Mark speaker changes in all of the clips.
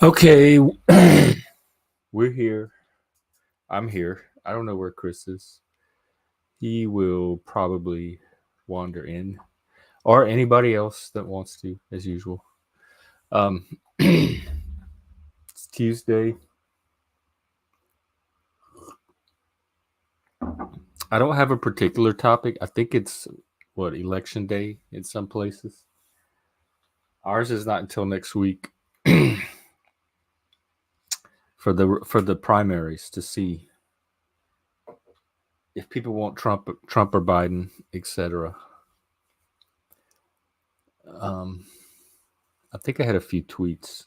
Speaker 1: Okay, we're here. I'm here. I don't know where Chris is. He will probably wander in, or anybody else that wants to, as usual. It's Tuesday. I don't have a particular topic. I think it's election day in some places. Ours is not until next week for the primaries to see if people want Trump or Biden, etc. Um, I think I had a few tweets.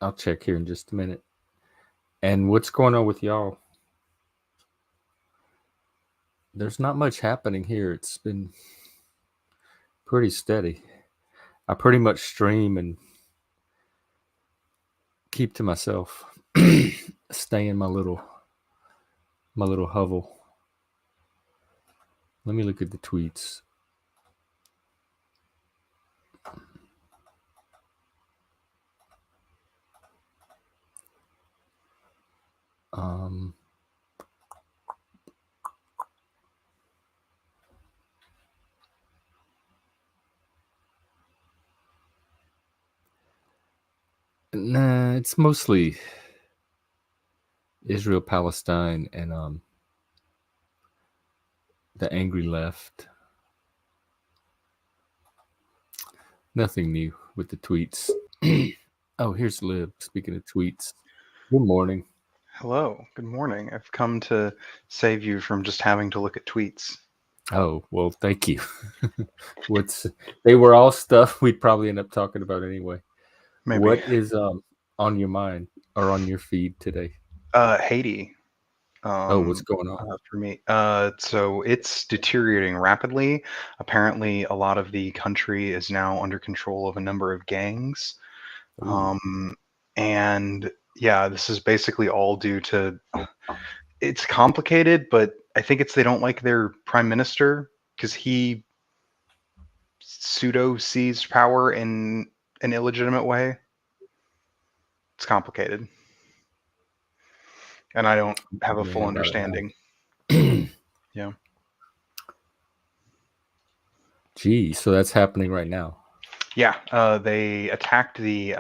Speaker 1: I'll check here in just a minute. And what's going on with y'all? There's not much happening here. It's been pretty steady. I pretty much stream and keep to myself. Stay in my little hovel. Let me look at the tweets. Nah, it's mostly Israel, Palestine, and the angry left. Nothing new with the tweets. Oh, here's Lib. Speaking of tweets, good morning.
Speaker 2: Hello, good morning. I've come to save you from just having to look at tweets.
Speaker 1: Oh, well, thank you. They were all stuff we'd probably end up talking about anyway.
Speaker 2: Maybe.
Speaker 1: What is on your mind or on your feed today?
Speaker 2: Haiti.
Speaker 1: What's going on?
Speaker 2: For me. So it's deteriorating rapidly. Apparently, a lot of the country is now under control of a number of gangs. And yeah, this is basically all due to. It's complicated, but I think it's they don't like their prime minister because he pseudo seized power in an illegitimate way. It's complicated. And I don't have a full understanding. Yeah.
Speaker 1: Gee, so that's happening right now.
Speaker 2: Yeah, they attacked the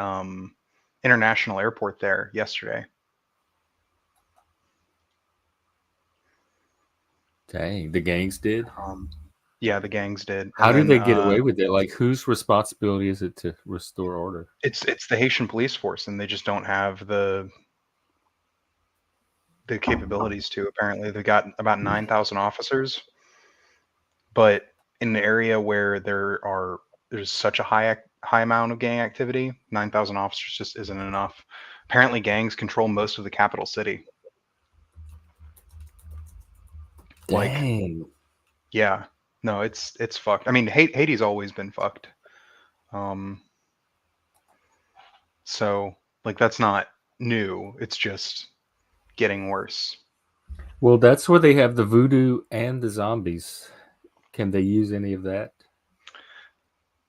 Speaker 2: international airport there yesterday.
Speaker 1: Dang, the gangs did?
Speaker 2: Yeah, the gangs did.
Speaker 1: How do they get away with it? Like, whose responsibility is it to restore order?
Speaker 2: It's the Haitian police force, and they just don't have the capabilities to. Apparently, they've got about 9,000 officers, but in the area where there's such a high amount of gang activity, 9,000 officers just isn't enough. Apparently, gangs control most of the capital city.
Speaker 1: Dang.
Speaker 2: Like, yeah, no, it's fucked. I mean, Haiti's always been fucked. So like that's not new. It's just getting worse.
Speaker 1: Well, that's where they have the voodoo and the zombies. Can they use any of that?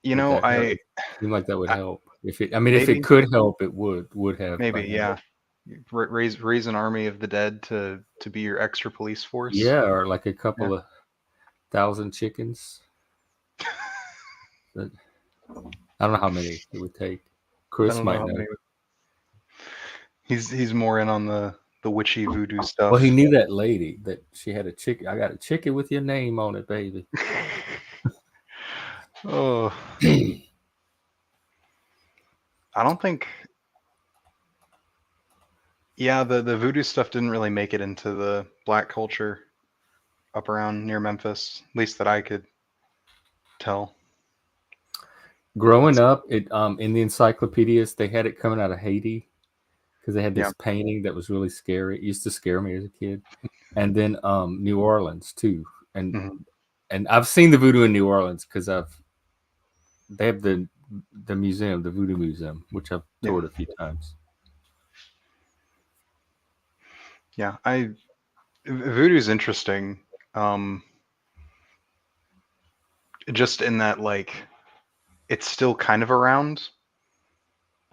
Speaker 2: You know,
Speaker 1: It seemed like that would help. If it
Speaker 2: maybe,
Speaker 1: could help, it would have.
Speaker 2: maybe, yeah. Raise an army of the dead to be your extra police force.
Speaker 1: Yeah, or like a couple of thousand chickens. But I don't know how many it would take. Chris might know.
Speaker 2: He's more in on the witchy voodoo stuff.
Speaker 1: Well, he knew that lady that she had a chicken. I got a chicken with your name on it, baby.
Speaker 2: Oh, I don't think. Yeah, the voodoo stuff didn't really make it into the black culture up around near Memphis, at least that I could tell.
Speaker 1: Growing up, it in the encyclopedias they had it coming out of Haiti because they had this painting that was really scary. It used to scare me as a kid, and then New Orleans too, and I've seen the voodoo in New Orleans because they have the museum, the Voodoo Museum, which I've toured a few times.
Speaker 2: Yeah, voodoo's interesting. Just in that, like, it's still kind of around.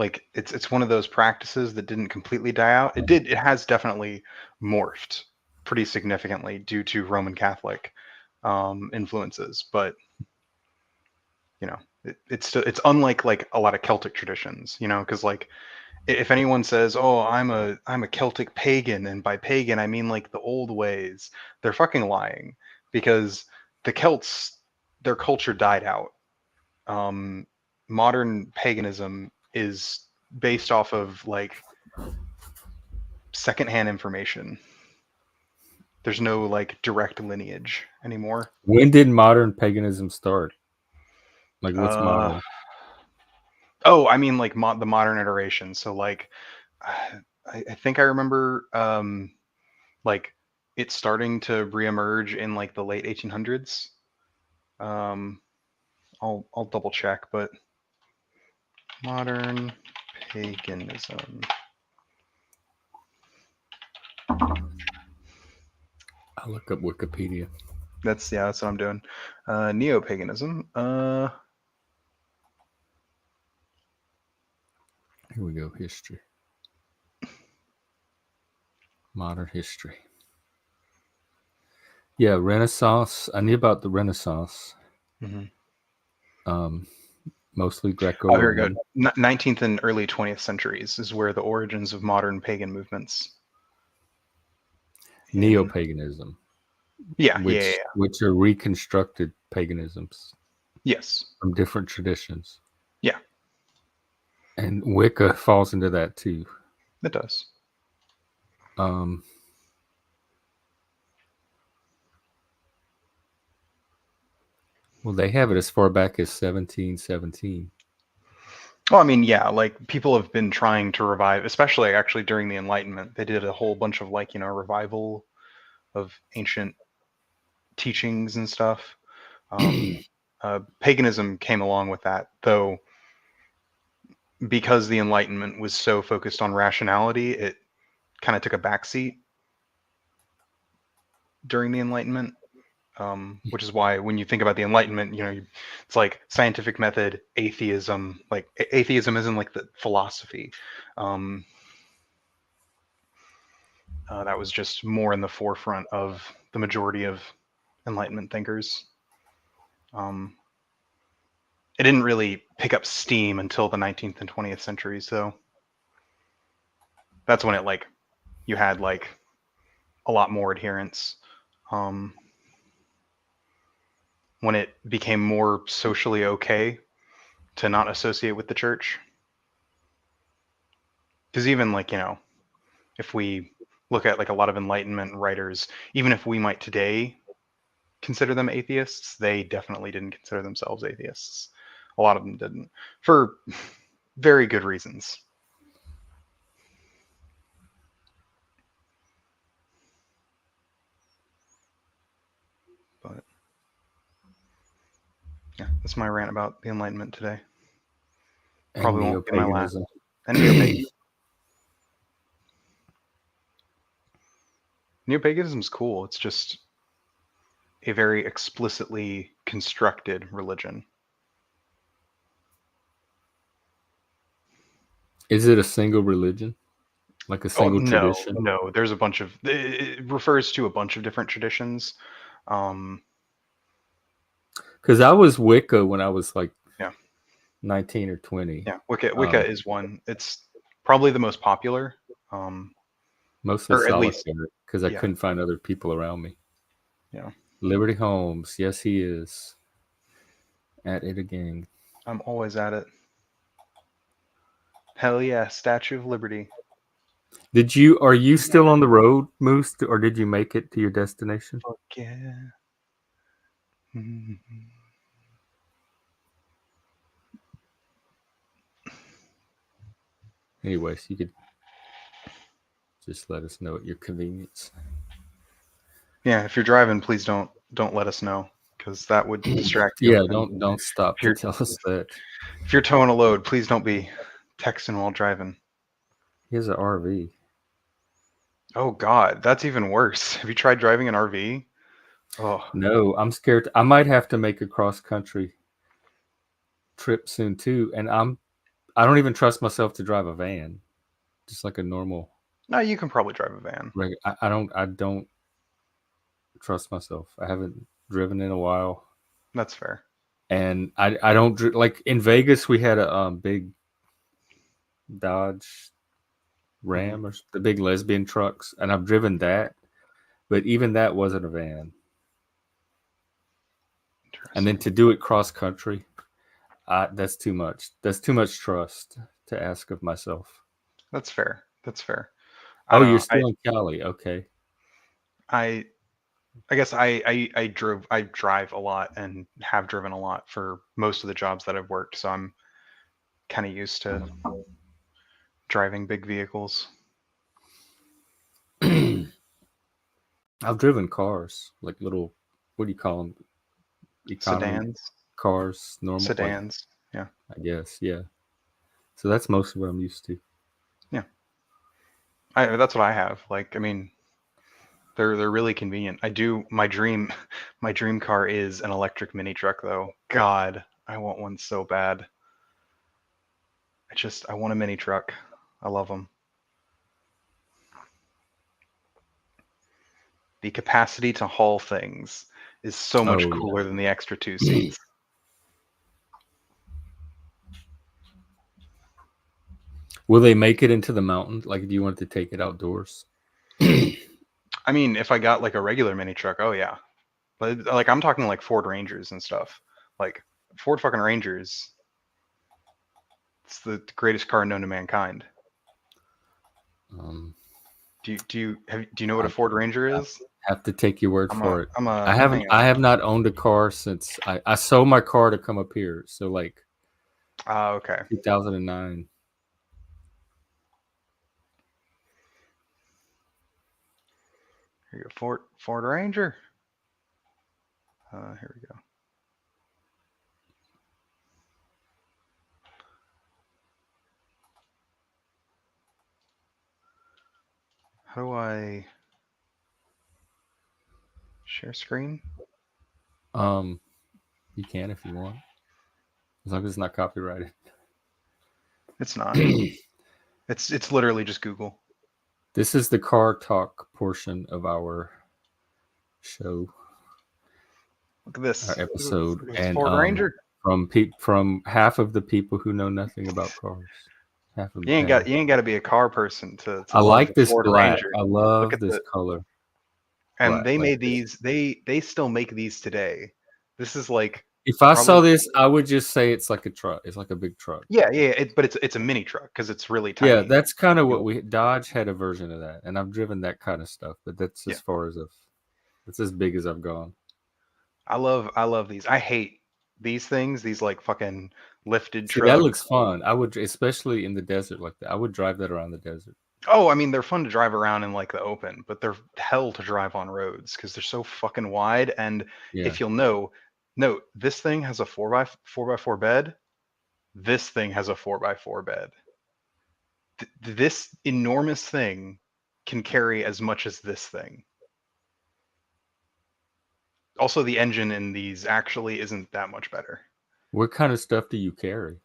Speaker 2: Like it's one of those practices that didn't completely die out. It has definitely morphed pretty significantly due to Roman Catholic influences, but it's unlike like a lot of Celtic traditions, because like if anyone says, "Oh, I'm a Celtic pagan," and by pagan I mean like the old ways, they're fucking lying, because the Celts, their culture died out. Modern paganism is based off of like secondhand information. There's no like direct lineage anymore.
Speaker 1: When did modern paganism start? Like, what's
Speaker 2: Uh,
Speaker 1: modern?
Speaker 2: oh, I mean like the modern iteration. So like, I think I remember like it starting to reemerge in like the late 1800s. Um, I'll double check, but modern paganism.
Speaker 1: I'll look up Wikipedia.
Speaker 2: That's what I'm doing. Neo-paganism.
Speaker 1: Here we go. History. Modern history. Yeah, Renaissance. I knew about the Renaissance.
Speaker 2: Mhm.
Speaker 1: Mostly
Speaker 2: Oh, here we
Speaker 1: Greco-Roman.
Speaker 2: go. 19th and early 20th centuries is where the origins of modern pagan movements.
Speaker 1: Neo-paganism,
Speaker 2: Yeah, yeah, yeah.
Speaker 1: which are reconstructed paganisms
Speaker 2: Yes.
Speaker 1: from different traditions.
Speaker 2: Yeah,
Speaker 1: And Wicca falls into that too.
Speaker 2: it does.
Speaker 1: Um, well, they have it as far back as 1717.
Speaker 2: Well, I mean, yeah, like people have been trying to revive, especially actually during the Enlightenment. They did a whole bunch of like, revival of ancient teachings and stuff. Paganism came along with that, though, because the Enlightenment was so focused on rationality, it kind of took a backseat during the Enlightenment. Which is why when you think about the Enlightenment, it's like scientific method, atheism. Like atheism isn't like the philosophy. Um, that was just more in the forefront of the majority of Enlightenment thinkers. It didn't really pick up steam until the 19th and 20th centuries, so that's when it like you had like a lot more adherents. When it became more socially okay to not associate with the church. Because even like, if we look at like a lot of Enlightenment writers, even if we might today consider them atheists, they definitely didn't consider themselves atheists. A lot of them didn't, for very good reasons. But yeah, that's my rant about the Enlightenment today.
Speaker 1: And
Speaker 2: Probably won't be my last.
Speaker 1: neo-paganism.
Speaker 2: And neo-paganism. Neo-paganism's cool. It's just a very explicitly constructed religion.
Speaker 1: Is it a single religion? Like a
Speaker 2: Oh
Speaker 1: single
Speaker 2: no,
Speaker 1: tradition?
Speaker 2: no. There's a bunch of. It refers to a bunch of different traditions.
Speaker 1: Because I was Wicca when I was like
Speaker 2: Yeah,
Speaker 1: 19 or 20.
Speaker 2: yeah. Wicca is one. It's probably the most popular.
Speaker 1: Mostly
Speaker 2: Or at least,
Speaker 1: solitary because I
Speaker 2: yeah,
Speaker 1: couldn't find other people around me.
Speaker 2: yeah.
Speaker 1: Liberty Holmes. Yes, he is. At it again.
Speaker 2: I'm always at it. Hell yeah, Statue of Liberty.
Speaker 1: Are you still on the road, Moose, or did you make it to your destination?
Speaker 2: Fuck yeah.
Speaker 1: Anyways, you could just let us know at your convenience.
Speaker 2: Yeah, if you're driving, please don't let us know, because that would distract you.
Speaker 1: Yeah,
Speaker 2: And
Speaker 1: don't stop
Speaker 2: if
Speaker 1: to
Speaker 2: you're
Speaker 1: tell us that.
Speaker 2: if you're towing a load, please don't be texting while driving.
Speaker 1: He has an RV.
Speaker 2: Oh God, that's even worse. Have you tried driving an RV? Oh,
Speaker 1: No, I'm scared. I might have to make a cross country trip soon too, and I don't even trust myself to drive a van, just like a normal.
Speaker 2: No, you can probably drive a van.
Speaker 1: I don't trust myself. I haven't driven in a while,
Speaker 2: That's fair.
Speaker 1: and I don't like in Vegas. We had a big Dodge
Speaker 2: Hmm.
Speaker 1: Ram or the big lesbian trucks, and I've driven that, but even that wasn't a van. And then
Speaker 2: Interesting.
Speaker 1: to do it cross country, that's too much. That's too much trust to ask of myself.
Speaker 2: That's fair. That's fair. I
Speaker 1: Oh,
Speaker 2: don't
Speaker 1: you're
Speaker 2: know.
Speaker 1: still in Cali, okay?
Speaker 2: I I guess I drive a lot and have driven a lot for most of the jobs that I've worked, so I'm kind of used to driving big vehicles.
Speaker 1: I've driven cars, like little, what do you call them? Economy
Speaker 2: Sedans.
Speaker 1: cars, normal, like
Speaker 2: Sedans. Yeah.
Speaker 1: I guess, yeah. So that's mostly what I'm used to.
Speaker 2: Yeah. That's what I have. Like, I mean, they're really convenient. I do my dream my dream car is an electric mini truck though. God, I want one so bad. I want a mini truck. I love them. The capacity to haul things is so much
Speaker 1: Oh
Speaker 2: cooler than the extra two
Speaker 1: yeah.
Speaker 2: seats.
Speaker 1: Will they make it into the mountain? Like, do you want to take it outdoors?
Speaker 2: I mean, if I got like a regular mini truck, oh yeah. But like I'm talking like Ford Rangers and stuff. Like Ford fucking Rangers, it's the greatest car known to mankind.
Speaker 1: Um,
Speaker 2: Do you know what
Speaker 1: I
Speaker 2: a Ford Ranger is?
Speaker 1: have to take your word for it.
Speaker 2: I'm
Speaker 1: I
Speaker 2: a
Speaker 1: haven't.
Speaker 2: hang
Speaker 1: I
Speaker 2: on.
Speaker 1: have not owned a car since I sold my car to come up here. So like
Speaker 2: Ah, okay.
Speaker 1: 2009.
Speaker 2: Here you go. Ford Ranger. Here we go. How do I share screen?
Speaker 1: You can if you want, as long as it's not copyrighted.
Speaker 2: It's not. It's literally just Google.
Speaker 1: This is the car talk portion of our show,
Speaker 2: Look at
Speaker 1: our
Speaker 2: this.
Speaker 1: episode,
Speaker 2: Look at this
Speaker 1: and
Speaker 2: Ford Ranger.
Speaker 1: from half of the people who know nothing about cars, half of them.
Speaker 2: You ain't got to be a car person to
Speaker 1: I
Speaker 2: love the
Speaker 1: like this
Speaker 2: Ford
Speaker 1: black.
Speaker 2: Ranger.
Speaker 1: I
Speaker 2: Look
Speaker 1: love
Speaker 2: at
Speaker 1: this
Speaker 2: the
Speaker 1: color,
Speaker 2: and
Speaker 1: black
Speaker 2: they
Speaker 1: like
Speaker 2: made
Speaker 1: this.
Speaker 2: these. They still make these today. This is like
Speaker 1: If I saw
Speaker 2: probably
Speaker 1: this, I would just say it's like a truck. It's like a big truck.
Speaker 2: yeah. But it's a mini truck because it's really
Speaker 1: Yeah,
Speaker 2: tiny.
Speaker 1: that's kind of what
Speaker 2: You'll
Speaker 1: we Dodge had a version of that, and I've driven that kind of stuff. But that's
Speaker 2: yeah.
Speaker 1: as far as that's as big as I've gone.
Speaker 2: I love these. I hate these things. These like fucking lifted
Speaker 1: See, that
Speaker 2: trucks.
Speaker 1: looks fun. I would, especially in the desert like that. I would drive that around the desert.
Speaker 2: Oh, I mean, they're fun to drive around in like the open, but they're hell to drive on roads because they're so fucking wide. And
Speaker 1: Yeah,
Speaker 2: if you'll note this thing has a four by four bed. This thing has a four by four bed. This enormous thing can carry as much as this thing. Also, the engine in these actually isn't that much better.
Speaker 1: what kind of stuff do you carry?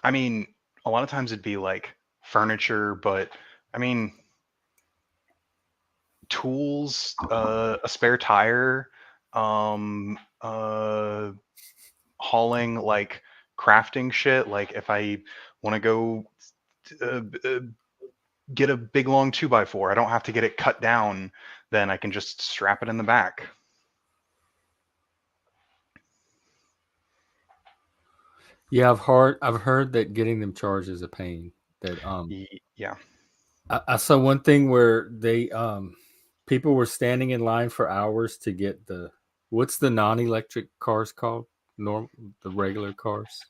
Speaker 2: I mean, a lot of times it'd be like furniture, but I mean, tools, a spare tire, um, uh, hauling like crafting shit. Like if I want to go uh, uh, get a big long two by four, I don't have to get it cut down. Then I can just strap it in the back.
Speaker 1: Yeah, I've heard that getting them charged is a pain. That
Speaker 2: Yeah,
Speaker 1: I saw one thing where they people were standing in line for hours to get the what's the non-electric cars called? Norm the regular cars,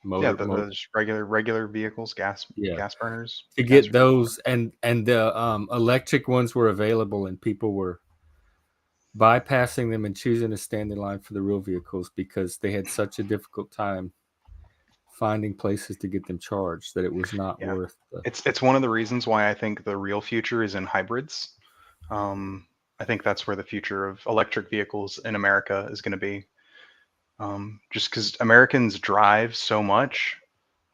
Speaker 2: yeah.
Speaker 1: motor
Speaker 2: The just regular vehicles,
Speaker 1: yeah,
Speaker 2: gas burners,
Speaker 1: to
Speaker 2: gas.
Speaker 1: get those, and the electric ones were available, and people were bypassing them and choosing to stand in line for the real vehicles because they had such a difficult time finding places to get them charged that it was not
Speaker 2: Yeah,
Speaker 1: worth the.
Speaker 2: it's one of the reasons why I think the real future is in hybrids. I think that's where the future of electric vehicles in America is going to be. Just because Americans drive so much,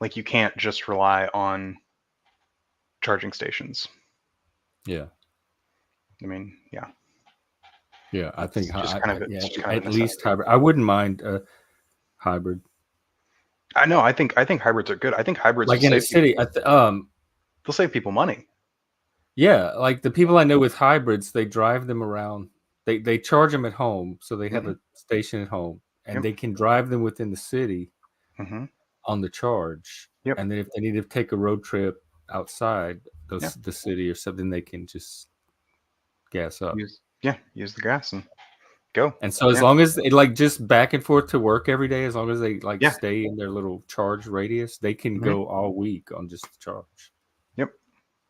Speaker 2: Like you can't just rely on charging stations.
Speaker 1: Yeah.
Speaker 2: I mean, yeah.
Speaker 1: Yeah, I think
Speaker 2: It's just kind of
Speaker 1: at
Speaker 2: a
Speaker 1: least
Speaker 2: necessity.
Speaker 1: hybrid. I wouldn't mind a hybrid.
Speaker 2: I know. I think hybrids are good. I think hybrids will
Speaker 1: Like in a
Speaker 2: save people.
Speaker 1: city,
Speaker 2: They'll save people money.
Speaker 1: yeah, like the people I know with hybrids, they drive them around. They charge them at home, so they have
Speaker 2: Hmm.
Speaker 1: a station at home, and
Speaker 2: Yep.
Speaker 1: they can drive them within the city
Speaker 2: Hmm.
Speaker 1: on the charge.
Speaker 2: Yep.
Speaker 1: And then if they need to take a road trip outside
Speaker 2: Yeah.
Speaker 1: the city or something, they can just gas up.
Speaker 2: Use the gas and go.
Speaker 1: And so as
Speaker 2: Yeah.
Speaker 1: long as they like just back and forth to work every day, as long as they like
Speaker 2: Yeah.
Speaker 1: stay in their little charge radius, they can
Speaker 2: Hmm.
Speaker 1: go all week on just the charge.
Speaker 2: Yep.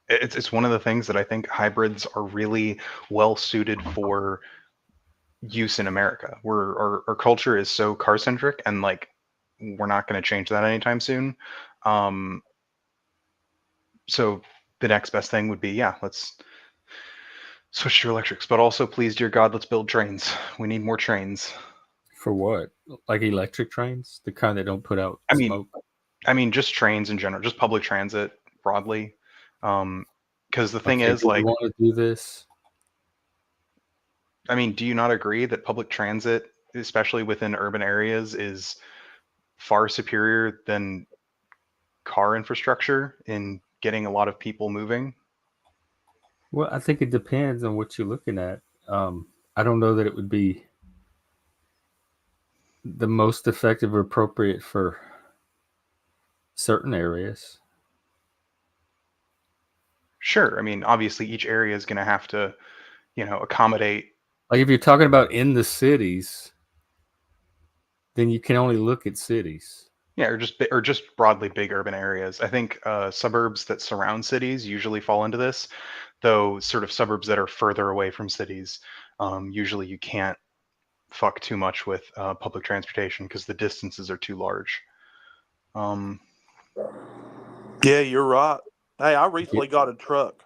Speaker 2: It's one of the things that I think hybrids are really well suited for use in America. Our culture is so car centric, and like we're not going to change that anytime soon. Um, so the next best thing would be, yeah, let's switch to electrics, but also, please, dear God, let's build trains. We need more trains.
Speaker 1: For what? Like electric trains, the kind that don't put out
Speaker 2: I mean,
Speaker 1: smoke.
Speaker 2: just trains in general, just public transit broadly. Because the thing
Speaker 1: Okay,
Speaker 2: is,
Speaker 1: do you
Speaker 2: like,
Speaker 1: want to do this?
Speaker 2: I mean, do you not agree that public transit, especially within urban areas, is far superior than car infrastructure in getting a lot of people moving?
Speaker 1: Well, I think it depends on what you're looking at. I don't know that it would be the most effective or appropriate for certain areas.
Speaker 2: Sure. I mean, obviously, each area is going to have to, accommodate.
Speaker 1: Like if you're talking about in the cities, then you can only look at cities.
Speaker 2: Yeah, or just broadly big urban areas. I think suburbs that surround cities usually fall into this, though sort of suburbs that are further away from cities, usually you can't fuck too much with public transportation because the distances are too large. Um,
Speaker 3: Yeah, you're right. Hey, I
Speaker 1: Yeah.
Speaker 3: recently got a truck.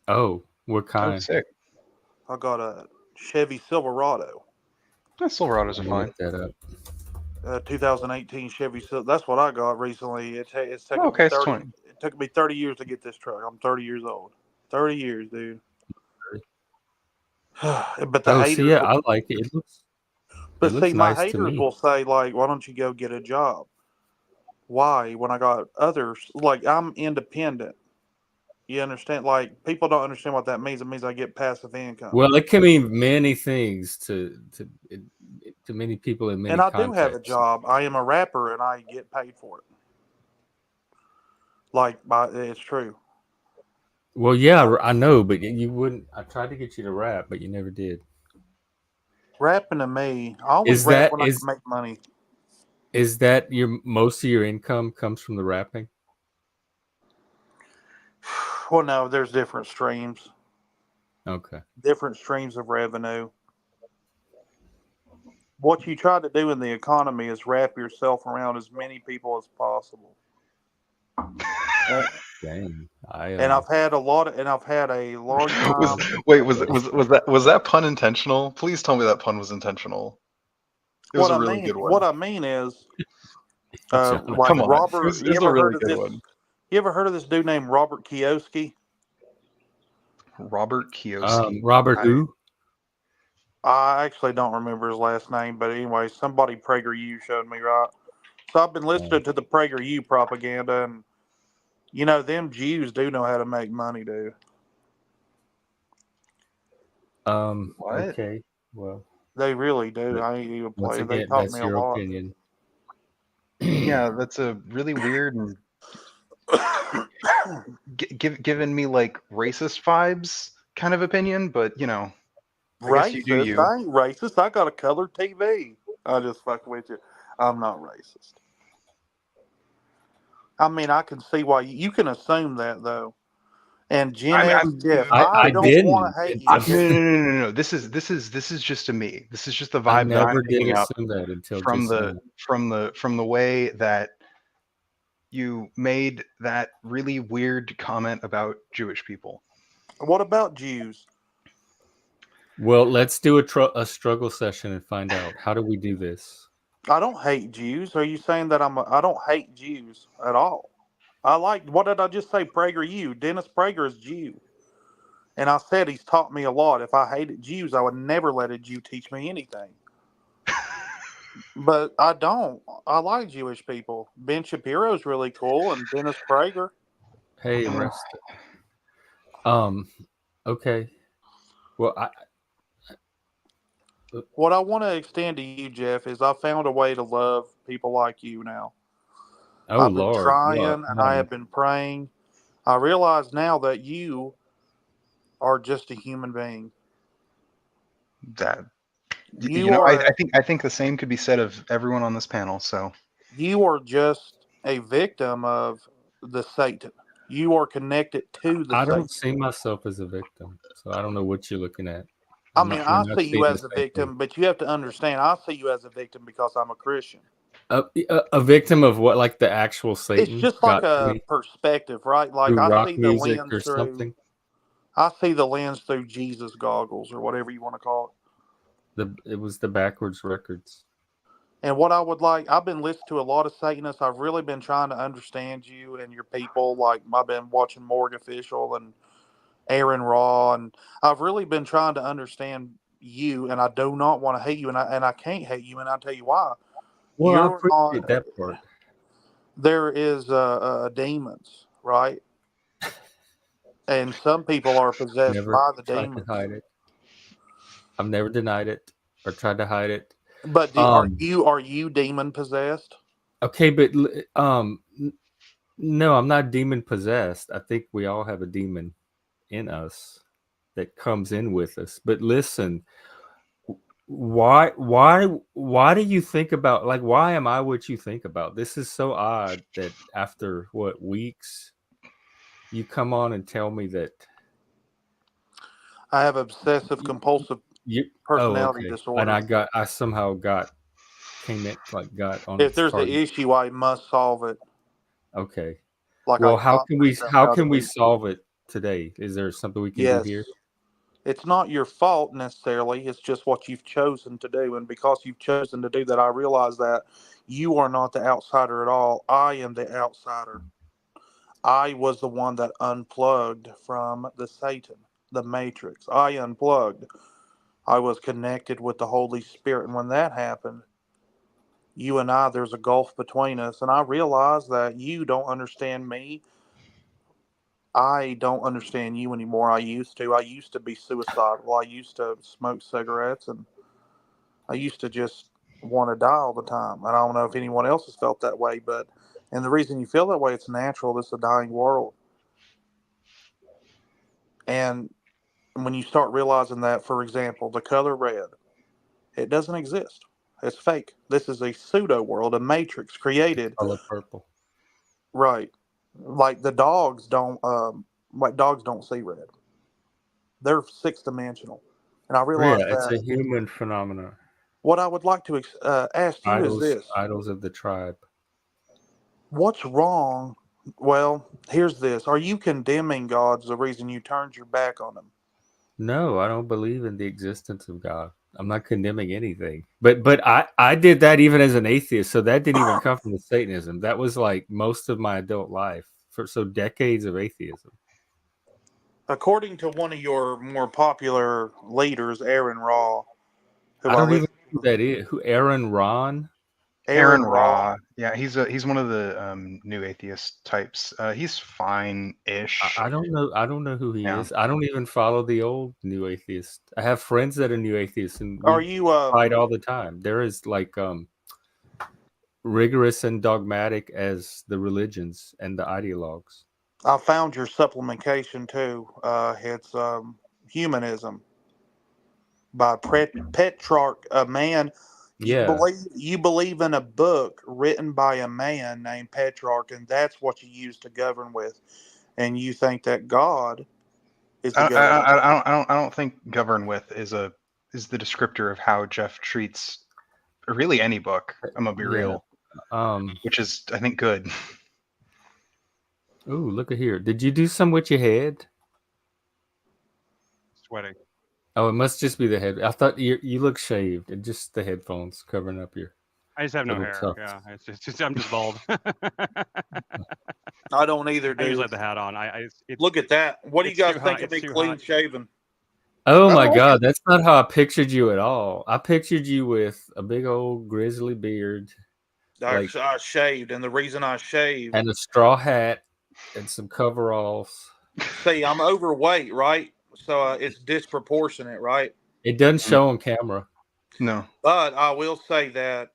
Speaker 1: Oh, what
Speaker 2: oh,
Speaker 1: kind?
Speaker 2: sick.
Speaker 3: I got a Chevy Silverado,
Speaker 2: Silverados are
Speaker 1: Let me
Speaker 2: fine.
Speaker 1: look that up.
Speaker 3: 2018 Chevy. That's what I got recently. It's
Speaker 2: Oh,
Speaker 3: taken me
Speaker 2: okay, it's
Speaker 3: 30.
Speaker 2: 20.
Speaker 3: It took me 30 years to get this truck. I'm 30 years old. 30 years, dude. But the
Speaker 1: Oh, see,
Speaker 3: haters,
Speaker 1: yeah, I like it. It
Speaker 3: but
Speaker 1: looks
Speaker 3: see, my
Speaker 1: nice to
Speaker 3: haters
Speaker 1: me.
Speaker 3: will say like, "Why don't you go get a job?" Why? When I got others, like I'm independent. You understand? Like people don't understand what that means. It means I get passive income.
Speaker 1: Well, it can mean many things to many people in
Speaker 3: And
Speaker 1: many
Speaker 3: I do have a
Speaker 1: contexts.
Speaker 3: job. I am a rapper, and I get paid for it. It's true.
Speaker 1: Well, yeah, I know, but you wouldn't. I tried to get you to rap, but you never did.
Speaker 3: Rapping to me, I only
Speaker 1: Is
Speaker 3: rap
Speaker 1: that
Speaker 3: when I can make money.
Speaker 1: is that your most of your income comes from the rapping?
Speaker 3: Well, no, there's different streams,
Speaker 1: Okay.
Speaker 3: different streams of revenue. What you try to do in the economy is wrap yourself around as many people as possible. And,
Speaker 1: Dang.
Speaker 3: and I've had a lot of, and I've had a long
Speaker 2: Was
Speaker 3: time.
Speaker 2: wait was that pun intentional? Please tell me that pun was intentional. It was a really good one.
Speaker 3: What I mean is,
Speaker 1: John,
Speaker 3: like
Speaker 2: Come on,
Speaker 3: Robert.
Speaker 2: it was a really good one.
Speaker 3: You ever heard of this dude named Robert Kiyosaki?
Speaker 2: Robert Kiyosaki.
Speaker 1: Robert who?
Speaker 3: I actually don't remember his last name, but anyway, somebody PragerU showed me, right? So I've been listening to the PragerU propaganda, and them Jews do know how to make money, dude.
Speaker 2: What?
Speaker 1: Okay. Well,
Speaker 3: They really do.
Speaker 1: but
Speaker 3: I ain't even
Speaker 1: once
Speaker 3: play. They
Speaker 1: again,
Speaker 3: taught me
Speaker 1: that's
Speaker 3: a
Speaker 1: your
Speaker 3: lot.
Speaker 1: opinion.
Speaker 2: Yeah, that's a really weird and giving me like racist vibes kind of opinion, but I guess you do
Speaker 3: Racist?
Speaker 2: you.
Speaker 3: I ain't racist. I got a color TV. I just fuck with you. I'm not racist. I mean, I can see why you can assume that though. And Gen X,
Speaker 2: I'm
Speaker 3: Jeff, I
Speaker 1: I
Speaker 3: don't want
Speaker 1: didn't.
Speaker 3: to hate
Speaker 2: no,
Speaker 3: you.
Speaker 2: no, no, no, no. This is just a me. This is just the
Speaker 1: I
Speaker 2: vibe that I'm
Speaker 1: never did
Speaker 2: picking up
Speaker 1: assume that until
Speaker 2: from
Speaker 1: just
Speaker 2: the
Speaker 1: now.
Speaker 2: from the way that you made that really weird comment about Jewish people.
Speaker 3: What about Jews?
Speaker 1: Well, let's do a struggle session and find out how do we do this.
Speaker 3: I don't hate Jews. Are you saying that I don't hate Jews at all? What did I just say? PragerU. Dennis Prager is Jew. And I said he's taught me a lot. If I hated Jews, I would never let a Jew teach me anything. But I don't. I like Jewish people. Ben Shapiro's really cool, and Dennis Prager.
Speaker 1: Hey, rest. Okay. Well,
Speaker 3: What I want to extend to you, Jeff, is I found a way to love people like you now.
Speaker 1: oh
Speaker 3: I've been
Speaker 1: Lord,
Speaker 3: trying
Speaker 1: what?
Speaker 3: and I have been praying. I realize now that you are just a human being.
Speaker 2: That
Speaker 3: You are
Speaker 2: I think the same could be said of everyone on this panel. So
Speaker 3: you are just a victim of the Satan. You are connected to the
Speaker 1: I don't
Speaker 3: Satan.
Speaker 1: see myself as a victim, so I don't know what you're looking at.
Speaker 3: I
Speaker 1: I'm
Speaker 3: mean,
Speaker 1: not. We're
Speaker 3: I
Speaker 1: not
Speaker 3: see you
Speaker 1: seeing the
Speaker 3: as a
Speaker 1: same thing.
Speaker 3: victim, but you have to understand, I see you as a victim because I'm a Christian.
Speaker 1: A victim of what? Like the actual
Speaker 3: It's
Speaker 1: Satan
Speaker 3: just like
Speaker 1: got to
Speaker 3: a
Speaker 1: me
Speaker 3: perspective, right? Like
Speaker 1: through
Speaker 3: I
Speaker 1: rock
Speaker 3: see the
Speaker 1: music
Speaker 3: lens
Speaker 1: or
Speaker 3: through
Speaker 1: something.
Speaker 3: I see the lens through Jesus goggles or whatever you want to call it.
Speaker 1: It was the backwards records.
Speaker 3: And what I would like, I've been listening to a lot of Satanists. I've really been trying to understand you and your people. Like I've been watching Morg Official and Aaron Raw, and I've really been trying to understand you. And I do not want to hate you, and I can't hate you, and I'll tell you why.
Speaker 1: Well, I
Speaker 3: You're not.
Speaker 1: appreciate that part.
Speaker 3: There is demons, right? And some people are possessed
Speaker 1: Never
Speaker 3: by the
Speaker 1: tried to
Speaker 3: demons.
Speaker 1: hide it. I've never denied it or tried to hide it.
Speaker 3: But
Speaker 1: Um.
Speaker 3: are you demon possessed?
Speaker 1: Okay, but no, I'm not demon possessed. I think we all have a demon in us that comes in with us. But listen, why do you think about, like, why am I what you think about? This is so odd that after what, weeks, you come on and tell me that
Speaker 3: I have obsessive compulsive
Speaker 1: you
Speaker 3: personality
Speaker 1: okay. And
Speaker 3: disorder.
Speaker 1: I somehow got on
Speaker 3: If
Speaker 1: its
Speaker 3: there's an
Speaker 1: target.
Speaker 3: issue, I must solve it.
Speaker 1: Okay.
Speaker 3: Like I
Speaker 1: Well,
Speaker 3: constantly jump
Speaker 1: how
Speaker 3: out
Speaker 1: can
Speaker 3: of
Speaker 1: we
Speaker 3: people.
Speaker 1: solve it today? Is there something we can do
Speaker 3: Yes.
Speaker 1: here?
Speaker 3: It's not your fault necessarily. It's just what you've chosen to do. And because you've chosen to do that, I realize that you are not the outsider at all. I am the outsider. I was the one that unplugged from the Satan, the Matrix. I unplugged. I was connected with the Holy Spirit. And when that happened, you and I, there's a gulf between us. And I realized that you don't understand me. I don't understand you anymore. I used to. I used to be suicidal. I used to smoke cigarettes and I used to just want to die all the time. And I don't know if anyone else has felt that way, but and the reason you feel that way, it's natural. This is a dying world. And when you start realizing that, for example, the color red, it doesn't exist. It's fake. This is a pseudo world, a matrix created.
Speaker 1: Color purple.
Speaker 3: Right. Like dogs don't see red. They're six dimensional. And I
Speaker 1: Yeah,
Speaker 3: realized
Speaker 1: it's
Speaker 3: that
Speaker 1: a human phenomenon.
Speaker 3: what I would like to ask you is this.
Speaker 1: Idols of the tribe.
Speaker 3: What's wrong? Well, here's this. Are you condemning God's the reason you turned your back on him?
Speaker 1: No, I don't believe in the existence of God. I'm not condemning anything. But I did that even as an atheist, so that didn't even come from the Satanism. That was like most of my adult life. For so decades of atheism.
Speaker 3: According to one of your more popular leaders, Aaron Raw, who
Speaker 1: I
Speaker 3: I
Speaker 1: don't even
Speaker 3: listen
Speaker 1: know who
Speaker 3: to,
Speaker 1: that is. Who, Aaron Ron?
Speaker 2: Aaron
Speaker 3: Aaron Raw,
Speaker 2: Ra, yeah, he's one of the new atheist types. He's fine-ish.
Speaker 1: I don't know who he
Speaker 2: Yeah.
Speaker 1: is. I don't even follow the old new atheist. I have friends that are new atheists and
Speaker 3: are
Speaker 1: we
Speaker 3: you
Speaker 1: fight all the time. There is like rigorous and dogmatic as the religions and the ideologues.
Speaker 3: I found your supplementation too. It's Humanism by Petrarch, a man.
Speaker 1: Yeah,
Speaker 3: You believe in a book written by a man named Petrarch, and that's what you use to govern with, and you think that God is the governing.
Speaker 2: I don't think govern with is the descriptor of how Jeff treats really any book. I'm gonna be
Speaker 1: yeah.
Speaker 2: real,
Speaker 1: Um.
Speaker 2: which is I think good.
Speaker 1: Ooh, look at here. Did you do some with your head?
Speaker 2: Sweating.
Speaker 1: Oh, it must just be the head. I thought you look shaved and just the headphones covering up your.
Speaker 4: I just have no hair.
Speaker 1: tough.
Speaker 4: Yeah, it's just I'm just bald.
Speaker 3: I don't either, dude.
Speaker 4: I usually have the hat on.
Speaker 3: Look at that. What do you guys think of me clean
Speaker 4: hot.
Speaker 3: shaven?
Speaker 1: Oh my God, that's not how I pictured you at all. I pictured you with a big old grizzly beard,
Speaker 3: I shaved, and the reason I shaved
Speaker 1: and a straw hat and some coveralls.
Speaker 3: See, I'm overweight, right? So it's disproportionate, right?
Speaker 1: It doesn't show on camera.
Speaker 2: No.
Speaker 3: But I will say that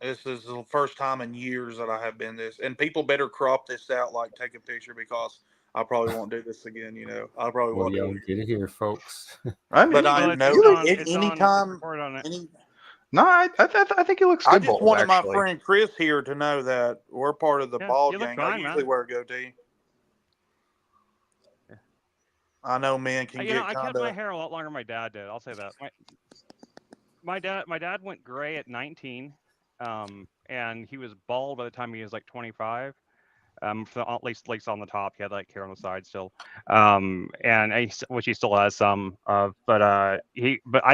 Speaker 3: this is the first time in years that I have been this. And people better crop this out, like take a picture, because I probably won't do this again, you know. I probably won't do it.
Speaker 1: Get it here, folks.
Speaker 2: I mean,
Speaker 3: But I know anytime.
Speaker 2: No, I think he looks good.
Speaker 3: I just wanted my friend Chris here to know that we're part of the ball gang. I usually wear a goatee. I know men can get
Speaker 4: I kept my hair a lot longer than my dad did. I'll say that. My dad went gray at 19, and he was bald by the time he was like 25. At least on the top, he had like hair on the side still, which he still has some of. But I